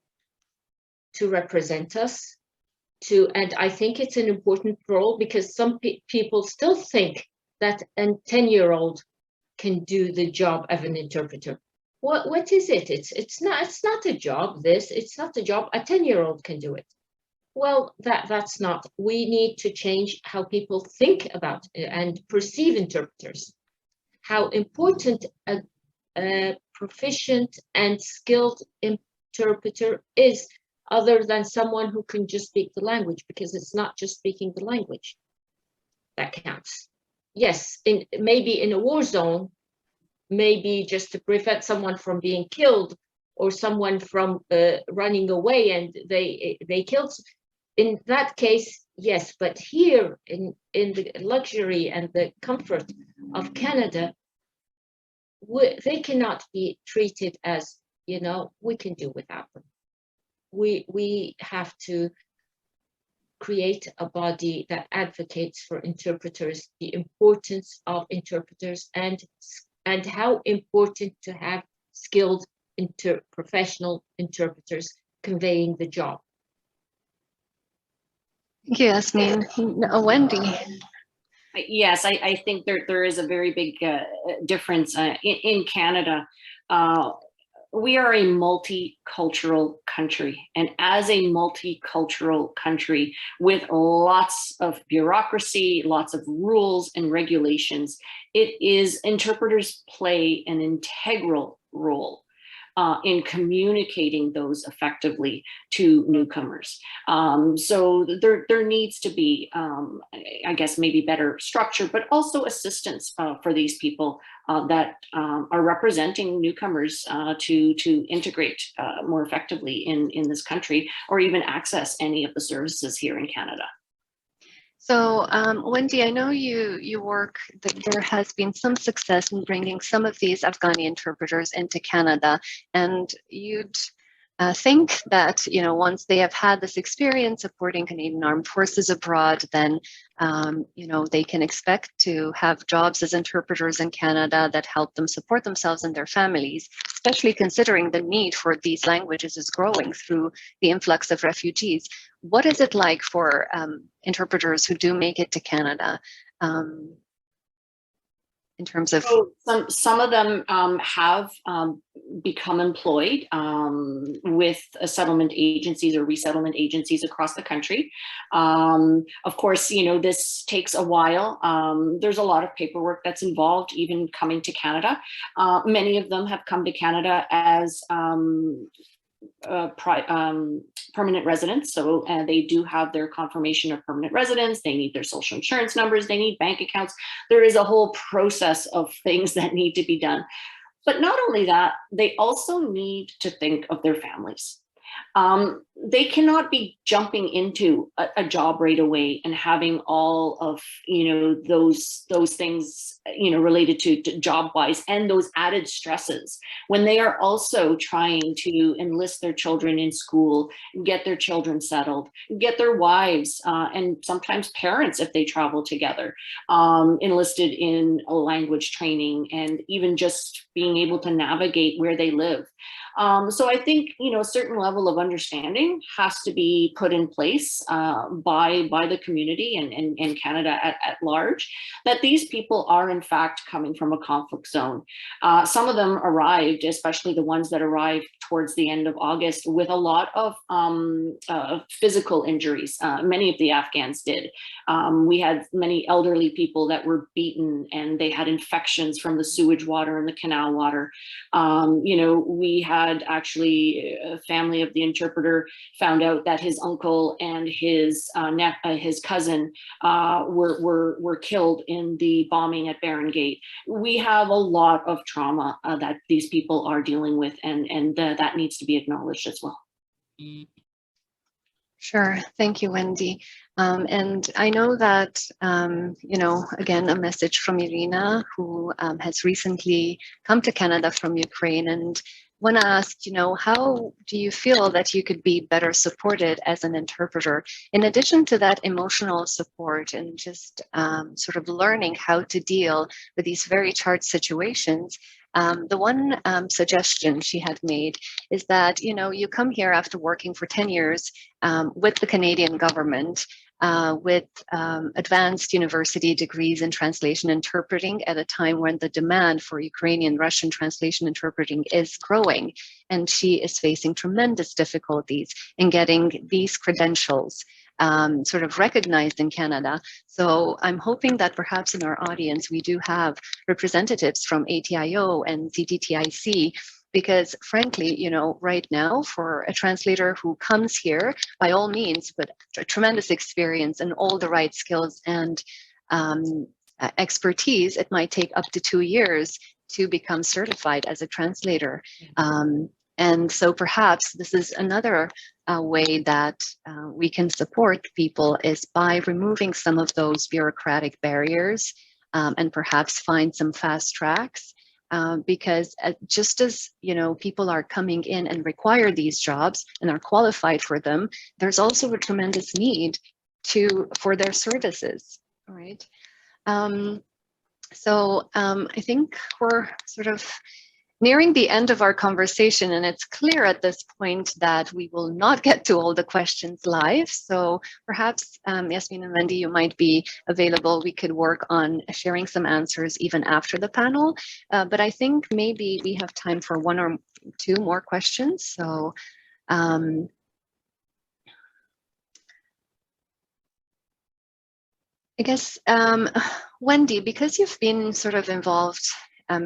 to represent us. And I think it's an important role, because some people still think that a 10-year-old can do the job of an interpreter. What is it? It's not a job. It's not a job. A 10-year-old can do it. Well, that's not. We need to change how people think about and perceive interpreters. how important a proficient and skilled interpreter is, other than someone who can just speak the language, because it's not just speaking the language that counts. Yes, maybe in a war zone, maybe just to prevent someone from being killed or someone from running away and they killed. In that case, yes, but here in the luxury and the comfort of Canada, they cannot be treated as, you know, we can do without them. We have to create a body that advocates for interpreters, the importance of interpreters, and how important to have skilled professional interpreters conveying the job. Thank you, Yasmine. Wendy. Yes, I think there is a very big difference in Canada. We are a multicultural country, and as a multicultural country with lots of bureaucracy, lots of rules and regulations, interpreters play an integral role in communicating those effectively to newcomers. So there needs to be, I guess, maybe better structure, but also assistance for these people that are representing newcomers to integrate more effectively in this country, or even access any of the services here in Canada. So, Wendy, I know you work, that there has been some success in bringing some of these Afghani interpreters into Canada, and you'd think that, you know, once they have had this experience supporting Canadian Armed Forces abroad, then, you know, they can expect to have jobs as interpreters in Canada that help them support themselves and their families, especially considering the need for these languages is growing through the influx of refugees. What is it like for interpreters who do make it to Canada in terms of? So some of them have become employed with settlement agencies or resettlement agencies across the country. Of course, you know, this takes a while. There's a lot of paperwork that's involved, even coming to Canada. Many of them have come to Canada as permanent residents. So they do have their confirmation of permanent residence. They need their social insurance numbers. They need bank accounts. There is a whole process of things that need to be done. But not only that, they also need to think of their families. They cannot be jumping into a job right away and having all of, you know, those things, you know, related to job wise, and those added stresses when they are also trying to enlist their children in school, get their children settled, get their wives and sometimes parents, if they travel together, enlisted in a language training, and even just being able to navigate where they live. So I think, you know, a certain level of understanding has to be put in place by the community and Canada at large, that these people are in fact coming from a conflict zone. Some of them arrived, especially the ones that arrived towards the end of August, with a lot of physical injuries. Many of the Afghans did. We had many elderly people that were beaten, and they had infections from the sewage water and the canal water. You know, we had actually a family of the interpreter found out that his uncle and his cousin were killed in the bombing at Barron Gate. We have a lot of trauma that these people are dealing with, and that needs to be acknowledged as well. Sure. Thank you, Wendy. And I know that, you know, again, a message from Iryina, who has recently come to Canada from Ukraine, and want to ask, you know, how do you feel that you could be better supported as an interpreter, in addition to that emotional support and just sort of learning how to deal with these very charged situations? The one suggestion she had made is that, you know, you come here after working for 10 years with the Canadian government, with advanced university degrees in translation interpreting at a time when the demand for Ukrainian Russian translation interpreting is growing, and she is facing tremendous difficulties in getting these credentials. sort of recognized in Canada. So I'm hoping that perhaps in our audience, we do have representatives from ATIO and CTTIC, because frankly, you know, right now for a translator who comes here, by all means, with a tremendous experience and all the right skills and expertise, it might take up to 2 years to become certified as a translator. And so perhaps this is another way that we can support people, is by removing some of those bureaucratic barriers and perhaps find some fast tracks. Because just as, you know, people are coming in and require these jobs and are qualified for them, there's also a tremendous need for their services, right? So I think we're sort of nearing the end of our conversation, and it's clear at this point that we will not get to all the questions live. So perhaps Yasmine and Wendy, you might be available. We could work on sharing some answers even after the panel. But I think maybe we have time for 1 or 2 more questions. So I guess, Wendy, because you've been sort of involved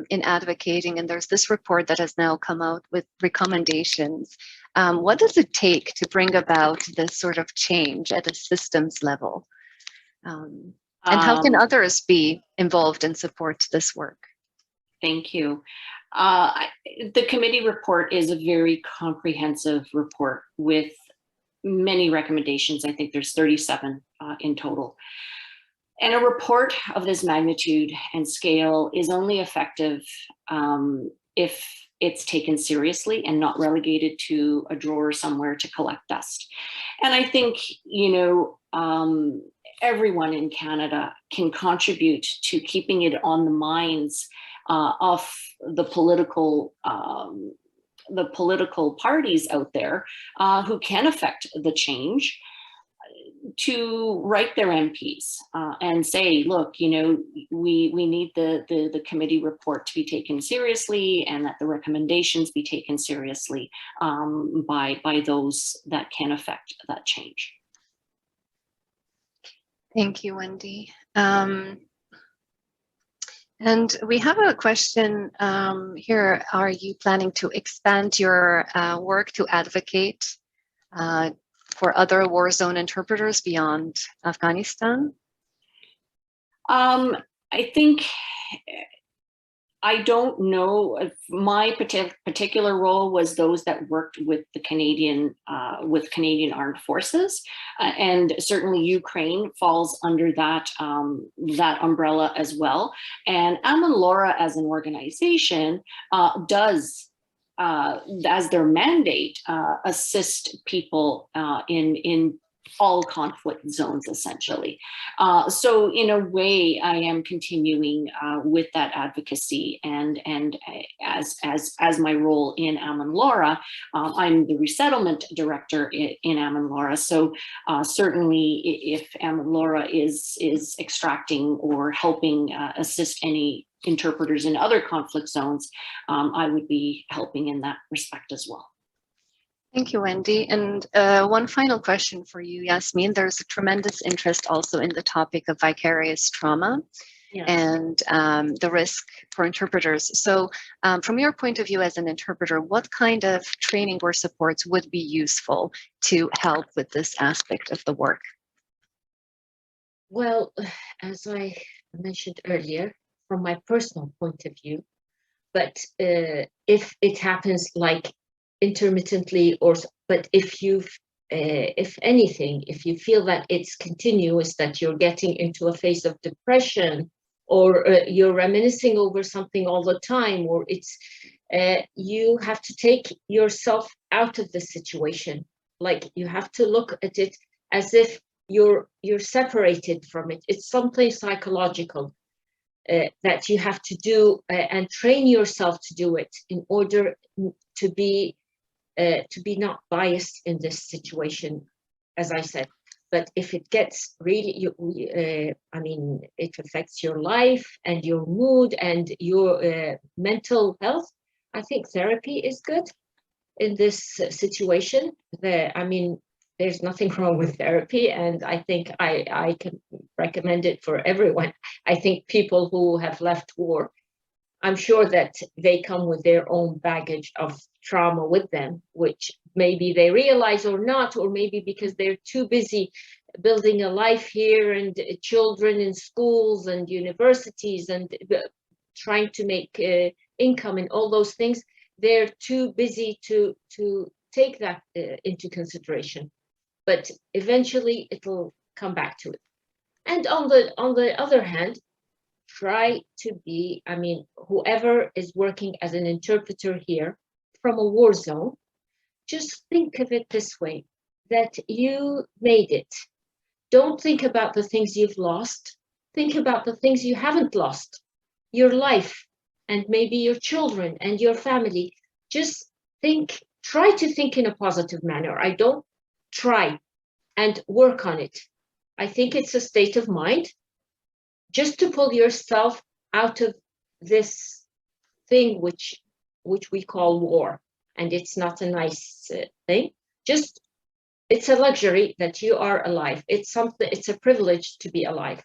in advocating, and there's this report that has now come out with recommendations. What does it take to bring about this sort of change at a systems level? And how can others be involved and support this work? Thank you. The committee report is a very comprehensive report with many recommendations. I think there's 37 in total. And a report of this magnitude and scale is only effective if it's taken seriously and not relegated to a drawer somewhere to collect dust. And I think, you know, everyone in Canada can contribute to keeping it on the minds of the political parties out there who can affect the change, to write their MPs and say, look, you know, we need the committee report to be taken seriously, and that the recommendations be taken seriously by those that can affect that change. Thank you, Wendy. And we have a question here. Are you planning to expand your work to advocate for other war zone interpreters beyond Afghanistan? I think, I don't know. My particular role was those that worked with the Canadian Armed Forces, and certainly Ukraine falls under that that umbrella as well. And Aman Laura, as an organization, does, as their mandate, assist people in all conflict zones, essentially. So in a way, I am continuing with that advocacy, and as my role in Aman Laura, I'm the resettlement director in Aman Laura. So certainly, if Aman Laura is extracting or helping assist any interpreters in other conflict zones, I would be helping in that respect as well. Thank you, Wendy. And one final question for you, Yasmine. There's a tremendous interest also in the topic of vicarious trauma, yes, and the risk for interpreters. So from your point of view as an interpreter, what kind of training or supports would be useful to help with this aspect of the work? Well, as I mentioned earlier, from my personal point of view, but if it happens like intermittently, but if anything, if you feel that it's continuous, that you're getting into a phase of depression, or you're reminiscing over something all the time, or it's you have to take yourself out of the situation. Like, you have to look at it as if you're separated from it. It's something psychological that you have to do and train yourself to do it in order to be not biased in this situation, as I said. But if it gets really, I mean, it affects your life and your mood and your mental health, I think therapy is good in this situation. I mean, there's nothing wrong with therapy, and I think I can recommend it for everyone. I think people who have left war, I'm sure that they come with their own baggage of trauma with them, which maybe they realize or not, or maybe because they're too busy building a life here and children in schools and universities and trying to make income and all those things, they're too busy to take that into consideration. But eventually it'll come back to it. And on the other hand, try to be, I mean, whoever is working as an interpreter here from a war zone, just think of it this way, that you made it. Don't think about the things you've lost. Think about the things you haven't lost. Your life, and maybe your children and your family. Just think, try to think in a positive manner. I don't try and work on it. I think it's a state of mind, just to pull yourself out of this thing which we call war. And it's not a nice thing. Just, it's a luxury that you are alive. It's something, it's a privilege to be alive.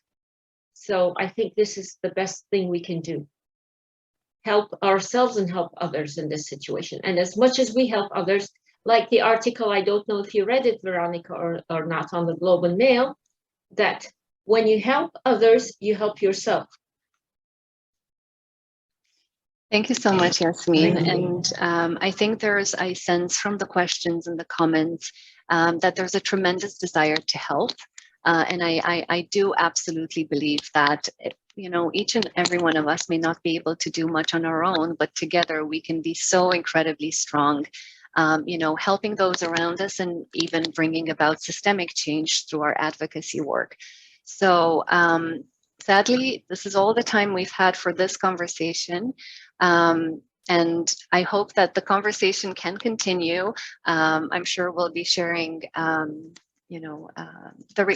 So I think this is the best thing we can do. Help ourselves and help others in this situation. And as much as we help others, like the article, I don't know if you read it, Veronica, or not, on the Globe and Mail, that when you help others, you help yourself. Thank you so much, Yasmine. And I think I sense from the questions and the comments that there's a tremendous desire to help. And I do absolutely believe that, you know, each and every one of us may not be able to do much on our own, but together we can be so incredibly strong, you know, helping those around us and even bringing about systemic change through our advocacy work. So sadly, this is all the time we've had for this conversation. And I hope that the conversation can continue. I'm sure we'll be sharing, you know,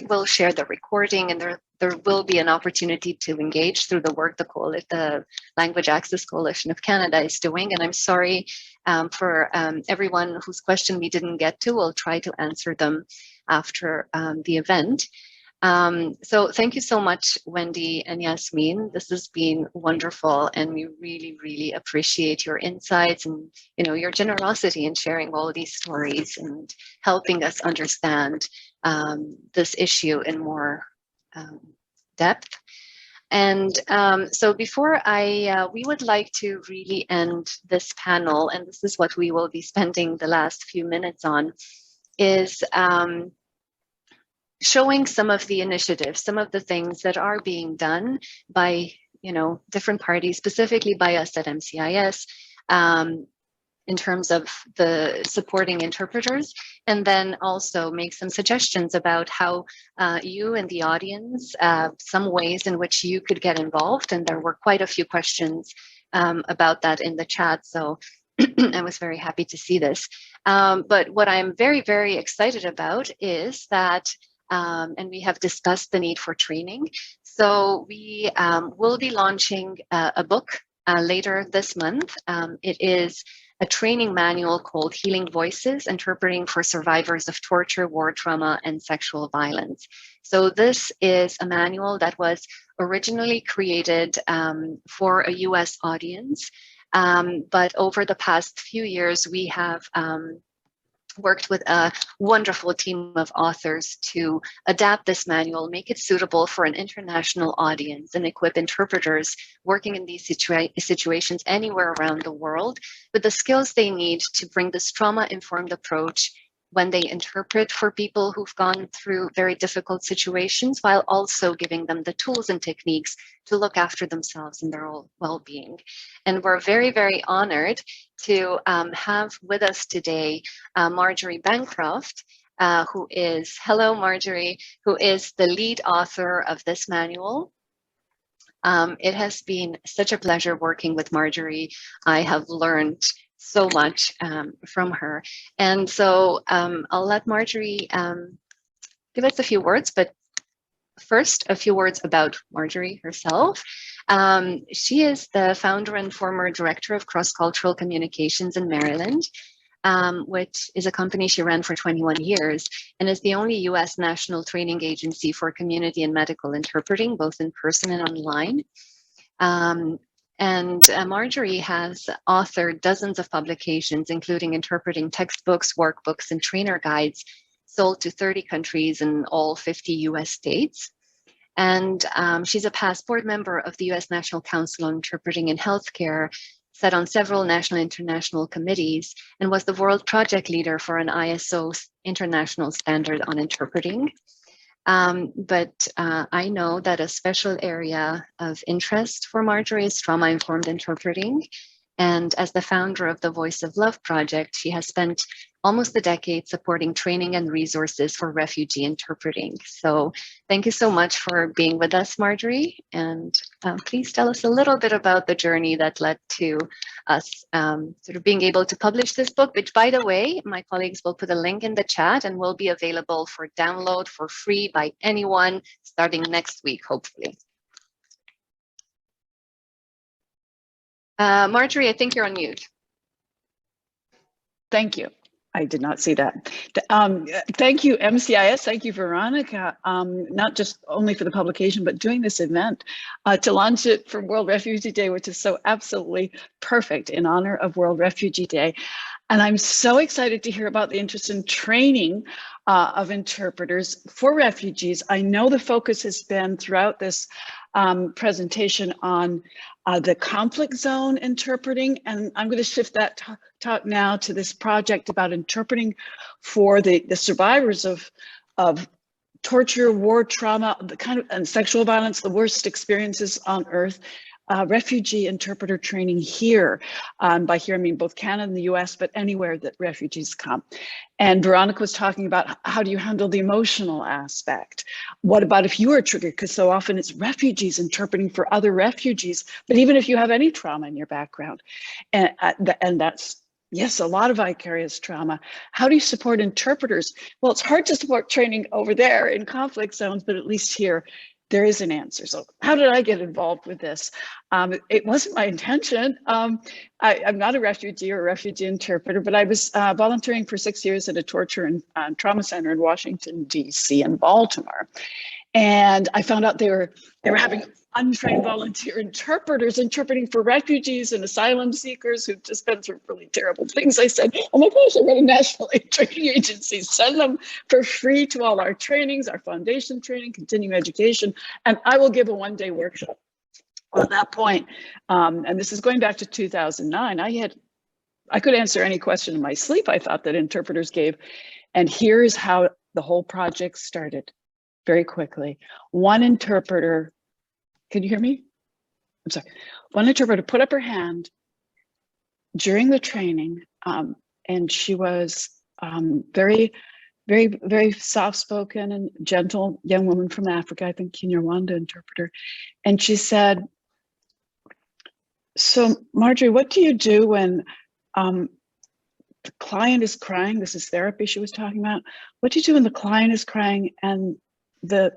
we'll share the recording, and there will be an opportunity to engage through the work the Language Access Coalition of Canada is doing. And I'm sorry for everyone whose question we didn't get to. We'll try to answer them after the event. So thank you so much, Wendy and Yasmine. This has been wonderful, and we really, really appreciate your insights and, you know, your generosity in sharing all these stories and helping us understand this issue in more depth. And so before we would like to really end this panel, and this is what we will be spending the last few minutes on, is showing some of the initiatives, some of the things that are being done by, you know, different parties, specifically by us at MCIS, in terms of the supporting interpreters, and then also make some suggestions about how you and the audience, some ways in which you could get involved. And there were quite a few questions about that in the chat. So I was very happy to see this. But what I'm very, very excited about is that and we have discussed the need for training. So we will be launching a book later this month. It is a training manual called Healing Voices, Interpreting for Survivors of Torture, War Trauma, and Sexual Violence. So this is a manual that was originally created for a US audience. But over the past few years, we have worked with a wonderful team of authors to adapt this manual, make it suitable for an international audience, and equip interpreters working in these situations anywhere around the world with the skills they need to bring this trauma-informed approach when they interpret for people who've gone through very difficult situations, while also giving them the tools and techniques to look after themselves and their own well-being. And we're very, very honored to have with us today Marjorie Bancroft, who is, hello Marjorie, who is the lead author of this manual. It has been such a pleasure working with Marjorie. I have learned so much from her. And so I'll let Marjorie give us a few words, but first, a few words about Marjorie herself. She is the founder and former director of cross-cultural communications in Maryland. which is a company she ran for 21 years and is the only US national training agency for community and medical interpreting, both in person and online. Marjorie has authored dozens of publications, including interpreting textbooks, workbooks, and trainer guides sold to 30 countries in all 50 US states. And she's a past board member of the US National Council on Interpreting in Healthcare, sat on several national and international committees, and was the world project leader for an ISO international standard on interpreting. But I know that a special area of interest for Marjorie is trauma-informed interpreting. And as the founder of the Voice of Love project, she has spent almost a decade supporting training and resources for refugee interpreting. So thank you so much for being with us, Marjorie. And please tell us a little bit about the journey that led to us sort of being able to publish this book, which, by the way, my colleagues will put a link in the chat and will be available for download for free by anyone starting next week, hopefully. Marjorie, I think you're on mute. Thank you. I did not see that. Thank you, MCIS. Thank you, Veronica, not just only for the publication, but doing this event to launch it for World Refugee Day, which is so absolutely perfect in honor of World Refugee Day. And I'm so excited to hear about the interest in training of interpreters for refugees. I know the focus has been throughout this presentation on the conflict zone interpreting, and I'm going to shift that talk now to this project about interpreting for the survivors of torture, war, trauma, the kind of and sexual violence, the worst experiences on earth. Refugee interpreter training here. By here, I mean both Canada and the US, but anywhere that refugees come. And Veronica was talking about how do you handle the emotional aspect? What about if you are triggered? Because so often it's refugees interpreting for other refugees, but even if you have any trauma in your background, and that's, yes, a lot of vicarious trauma. How do you support interpreters? Well, it's hard to support training over there in conflict zones, but at least here, there is an answer. So how did I get involved with this? It wasn't my intention. I'm not a refugee or a refugee interpreter, but I was volunteering for 6 years at a torture and trauma center in Washington, DC and Baltimore. And I found out they were having untrained volunteer interpreters interpreting for refugees and asylum seekers who've just been through really terrible things. I said, oh my gosh, I got a national aid training agency, send them for free to all our trainings, our foundation training, continuing education, and I will give a one-day workshop. Well, at that point, and this is going back to 2009, I could answer any question in my sleep, I thought, that interpreters gave. And here's how the whole project started very quickly. One interpreter, can you hear me? I'm sorry. One interpreter put up her hand during the training, and she was very, very, very soft-spoken and gentle young woman from Africa, I think Kinyarwanda interpreter. And she said, so Marjorie, what do you do when the client is crying? This is therapy she was talking about. What do you do when the client is crying and the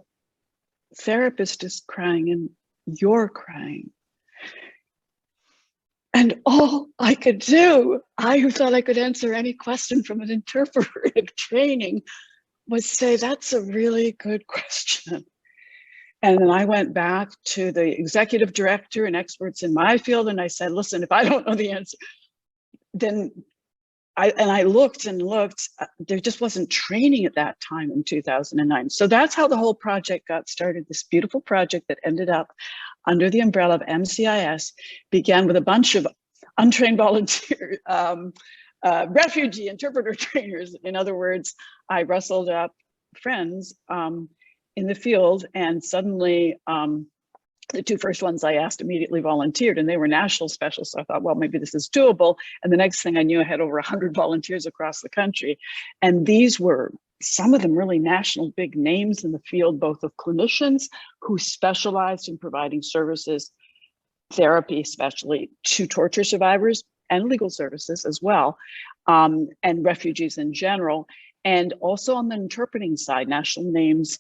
therapist is crying and you're crying? And all I could do, I who thought I could answer any question from an interpreter in training, was say, that's a really good question. And then I went back to the executive director and experts in my field, and I said, listen, if I don't know the answer, then I looked and looked, there just wasn't training at that time in 2009. So that's how the whole project got started, this beautiful project that ended up under the umbrella of MCIS, began with a bunch of untrained volunteer refugee interpreter trainers. In other words, I rustled up friends in the field, and suddenly the two first ones I asked immediately volunteered, and they were national specialists. So I thought, well, maybe this is doable. And the next thing I knew, I had over 100 volunteers across the country. And these were, some of them really national big names in the field, both of clinicians who specialized in providing services, therapy especially, to torture survivors, and legal services as well, and refugees in general. And also on the interpreting side, national names,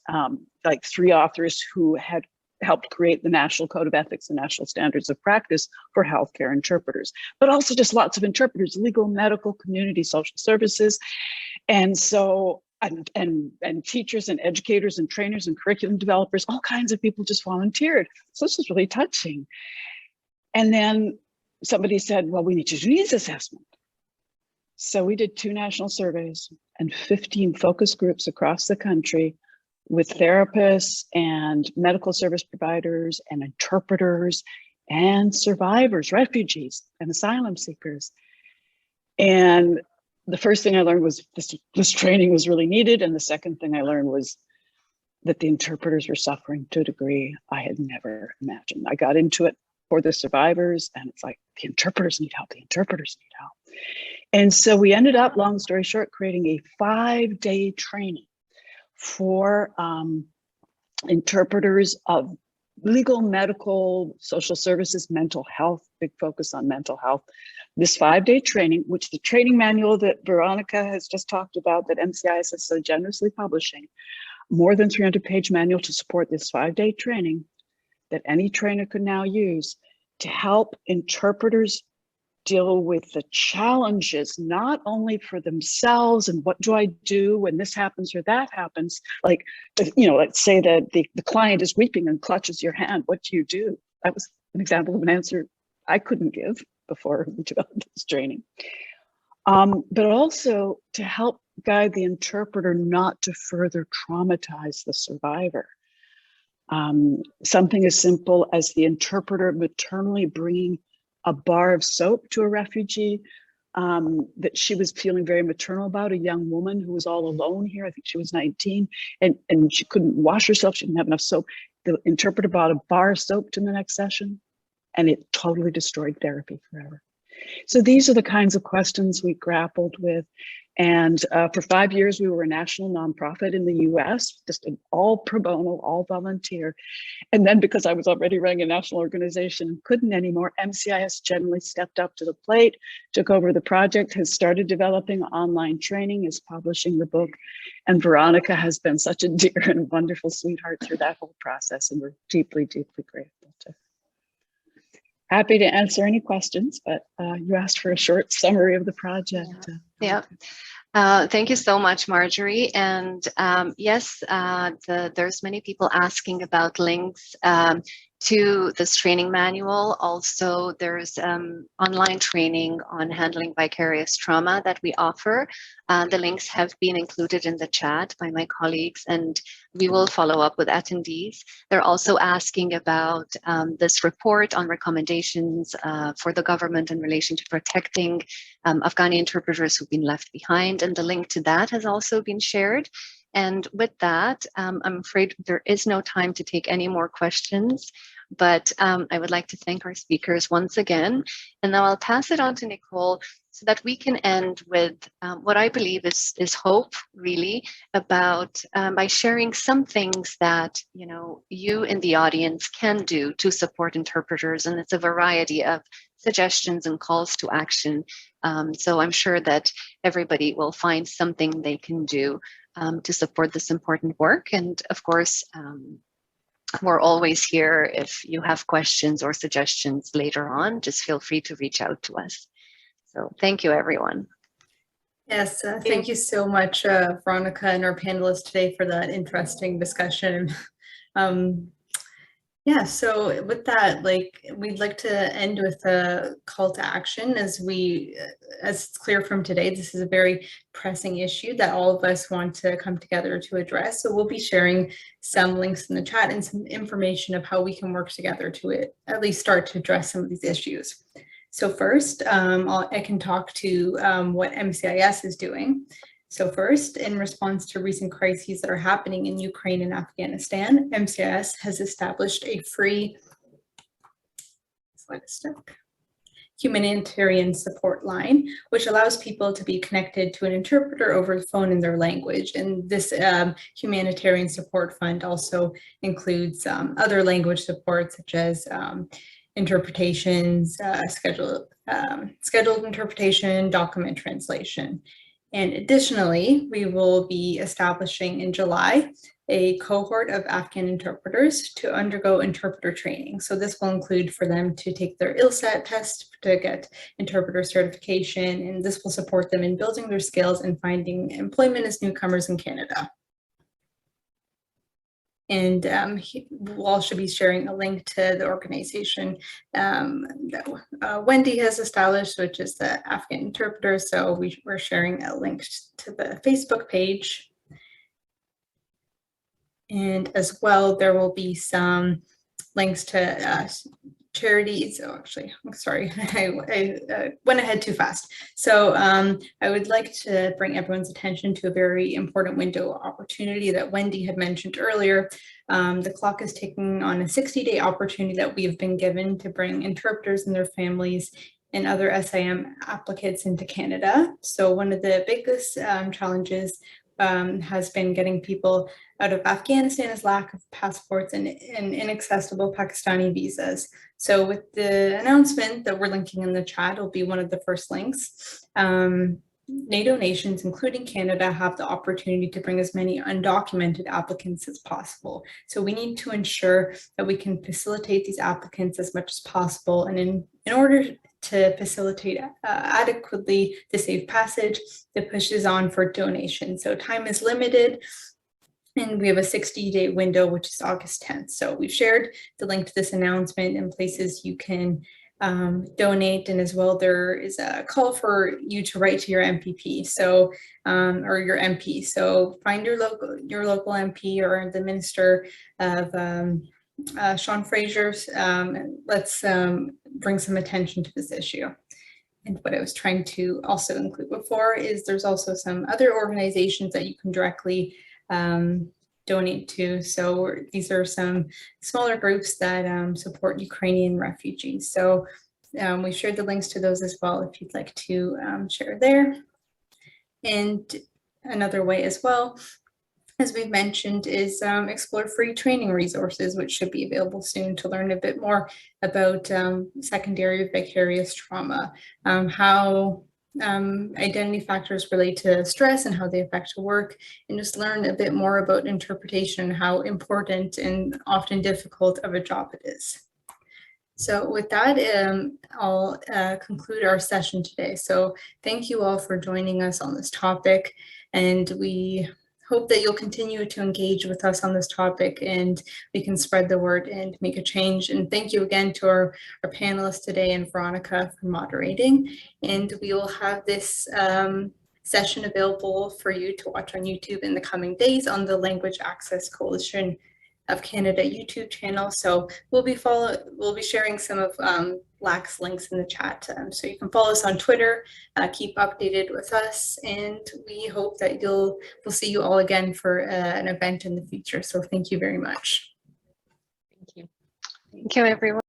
like 3 authors who had helped create the National Code of Ethics and National Standards of Practice for healthcare interpreters, but also just lots of interpreters, legal, medical, community, social services. And so, and teachers and educators and trainers and curriculum developers, all kinds of people just volunteered. So this was really touching. And then somebody said, well, we need to do needs assessment. So we did 2 national surveys and 15 focus groups across the country with therapists and medical service providers and interpreters and survivors, refugees and asylum seekers. And the first thing I learned was this training was really needed. And the second thing I learned was that the interpreters were suffering to a degree I had never imagined. I got into it for the survivors, and it's like, the interpreters need help, the interpreters need help. And so we ended up, long story short, creating a 5-day training for interpreters of legal, medical, social services, mental health, big focus on mental health. This 5-day training, which the training manual that Veronica has just talked about, that MCIS is so generously publishing, more than 300-page manual to support this 5-day training that any trainer could now use to help interpreters deal with the challenges, not only for themselves and what do I do when this happens or that happens, like, you know, let's say that the client is weeping and clutches your hand, what do you do? That was an example of an answer I couldn't give before we developed this training. But also to help guide the interpreter not to further traumatize the survivor. Something as simple as the interpreter maternally bringing a bar of soap to a refugee that she was feeling very maternal about, a young woman who was all alone here. I think she was 19 and she couldn't wash herself. She didn't have enough soap. The interpreter brought a bar of soap to the next session and it totally destroyed therapy forever. So these are the kinds of questions we grappled with. And for 5 years, we were a national nonprofit in the US, just an all pro bono, all volunteer. And then because I was already running a national organization and couldn't anymore, MCIS generally stepped up to the plate, took over the project, has started developing online training, is publishing the book. And Veronica has been such a dear and wonderful sweetheart through that whole process. And we're deeply, deeply grateful to her. Happy to answer any questions, but you asked for a short summary of the project. Yeah. Thank you so much, Marjorie. And yes, there's many people asking about links to this training manual. Also, there's online training on handling vicarious trauma that we offer. The links have been included in the chat by my colleagues, and we will follow up with attendees. They're also asking about this report on recommendations for the government in relation to protecting Afghan interpreters who've been left behind, and the link to that has also been shared. And with that, I'm afraid there is no time to take any more questions, but I would like to thank our speakers once again. And now I'll pass it on to Nicole so that we can end with what I believe is hope, really, about by sharing some things that you in the audience can do to support interpreters. And it's a variety of suggestions and calls to action. So I'm sure that everybody will find something they can do to support this important work. And of course, we're always here. If you have questions or suggestions later on, just feel free to reach out to us. So thank you, everyone. Yes, thank you so much, Veronica and our panelists today for that interesting discussion. Yeah, so with that, we'd like to end with a call to action. As it's clear from today, this is a very pressing issue that all of us want to come together to address. So we'll be sharing some links in the chat and some information of how we can work together to at least start to address some of these issues. So first, I can talk to what MCIS is doing. So first, in response to recent crises that are happening in Ukraine and Afghanistan, MCIS has established a free humanitarian support line, which allows people to be connected to an interpreter over the phone in their language. And this humanitarian support fund also includes other language support, such as interpretations, scheduled interpretation, document translation. And additionally, we will be establishing in July a cohort of Afghan interpreters to undergo interpreter training. So this will include for them to take their ILSAT test to get interpreter certification, and this will support them in building their skills and finding employment as newcomers in Canada. And we'll also be sharing a link to the organization that Wendy has established, which is the Afghan Interpreters. So we're sharing a link to the Facebook page. And as well, there will be some links to charities. Oh, actually, I'm sorry, I went ahead too fast. So I would like to bring everyone's attention to a very important window of opportunity that Wendy had mentioned earlier. The clock is ticking on a 60-day opportunity that we have been given to bring interpreters and their families and other SIM applicants into Canada. So one of the biggest challenges has been getting people out of Afghanistan is lack of passports and inaccessible Pakistani visas. So with the announcement that we're linking in the chat, it'll be one of the first links. NATO nations, including Canada, have the opportunity to bring as many undocumented applicants as possible. So we need to ensure that we can facilitate these applicants as much as possible. And in order to facilitate adequately the safe passage, the push is on for donation. So time is limited, and we have a 60-day window, which is August 10th. So we've shared the link to this announcement and places you can donate, and as well there is a call for you to write to your MPP, so or your MP. So find your local MP or the Minister of Sean Fraser's. Let's bring some attention to this issue. And what I was trying to also include before is there's also some other organizations that you can directly donate to. So these are some smaller groups that support Ukrainian refugees. So we shared the links to those as well if you'd like to share there. And another way as well, as we've mentioned, is explore free training resources, which should be available soon to learn a bit more about secondary vicarious trauma, how identity factors relate to stress and how they affect work, and just learn a bit more about interpretation, how important and often difficult of a job it is. So with that, I'll conclude our session today. So thank you all for joining us on this topic, and we hope that you'll continue to engage with us on this topic and we can spread the word and make a change. And thank you again to our panelists today and Veronica for moderating. And we will have this session available for you to watch on YouTube in the coming days on the Language Access Coalition of Canada YouTube channel. So we'll be sharing some of LACC's links in the chat. So you can follow us on Twitter, keep updated with us, and we hope that we'll see you all again for an event in the future. So thank you very much. Thank you. Thank you, everyone.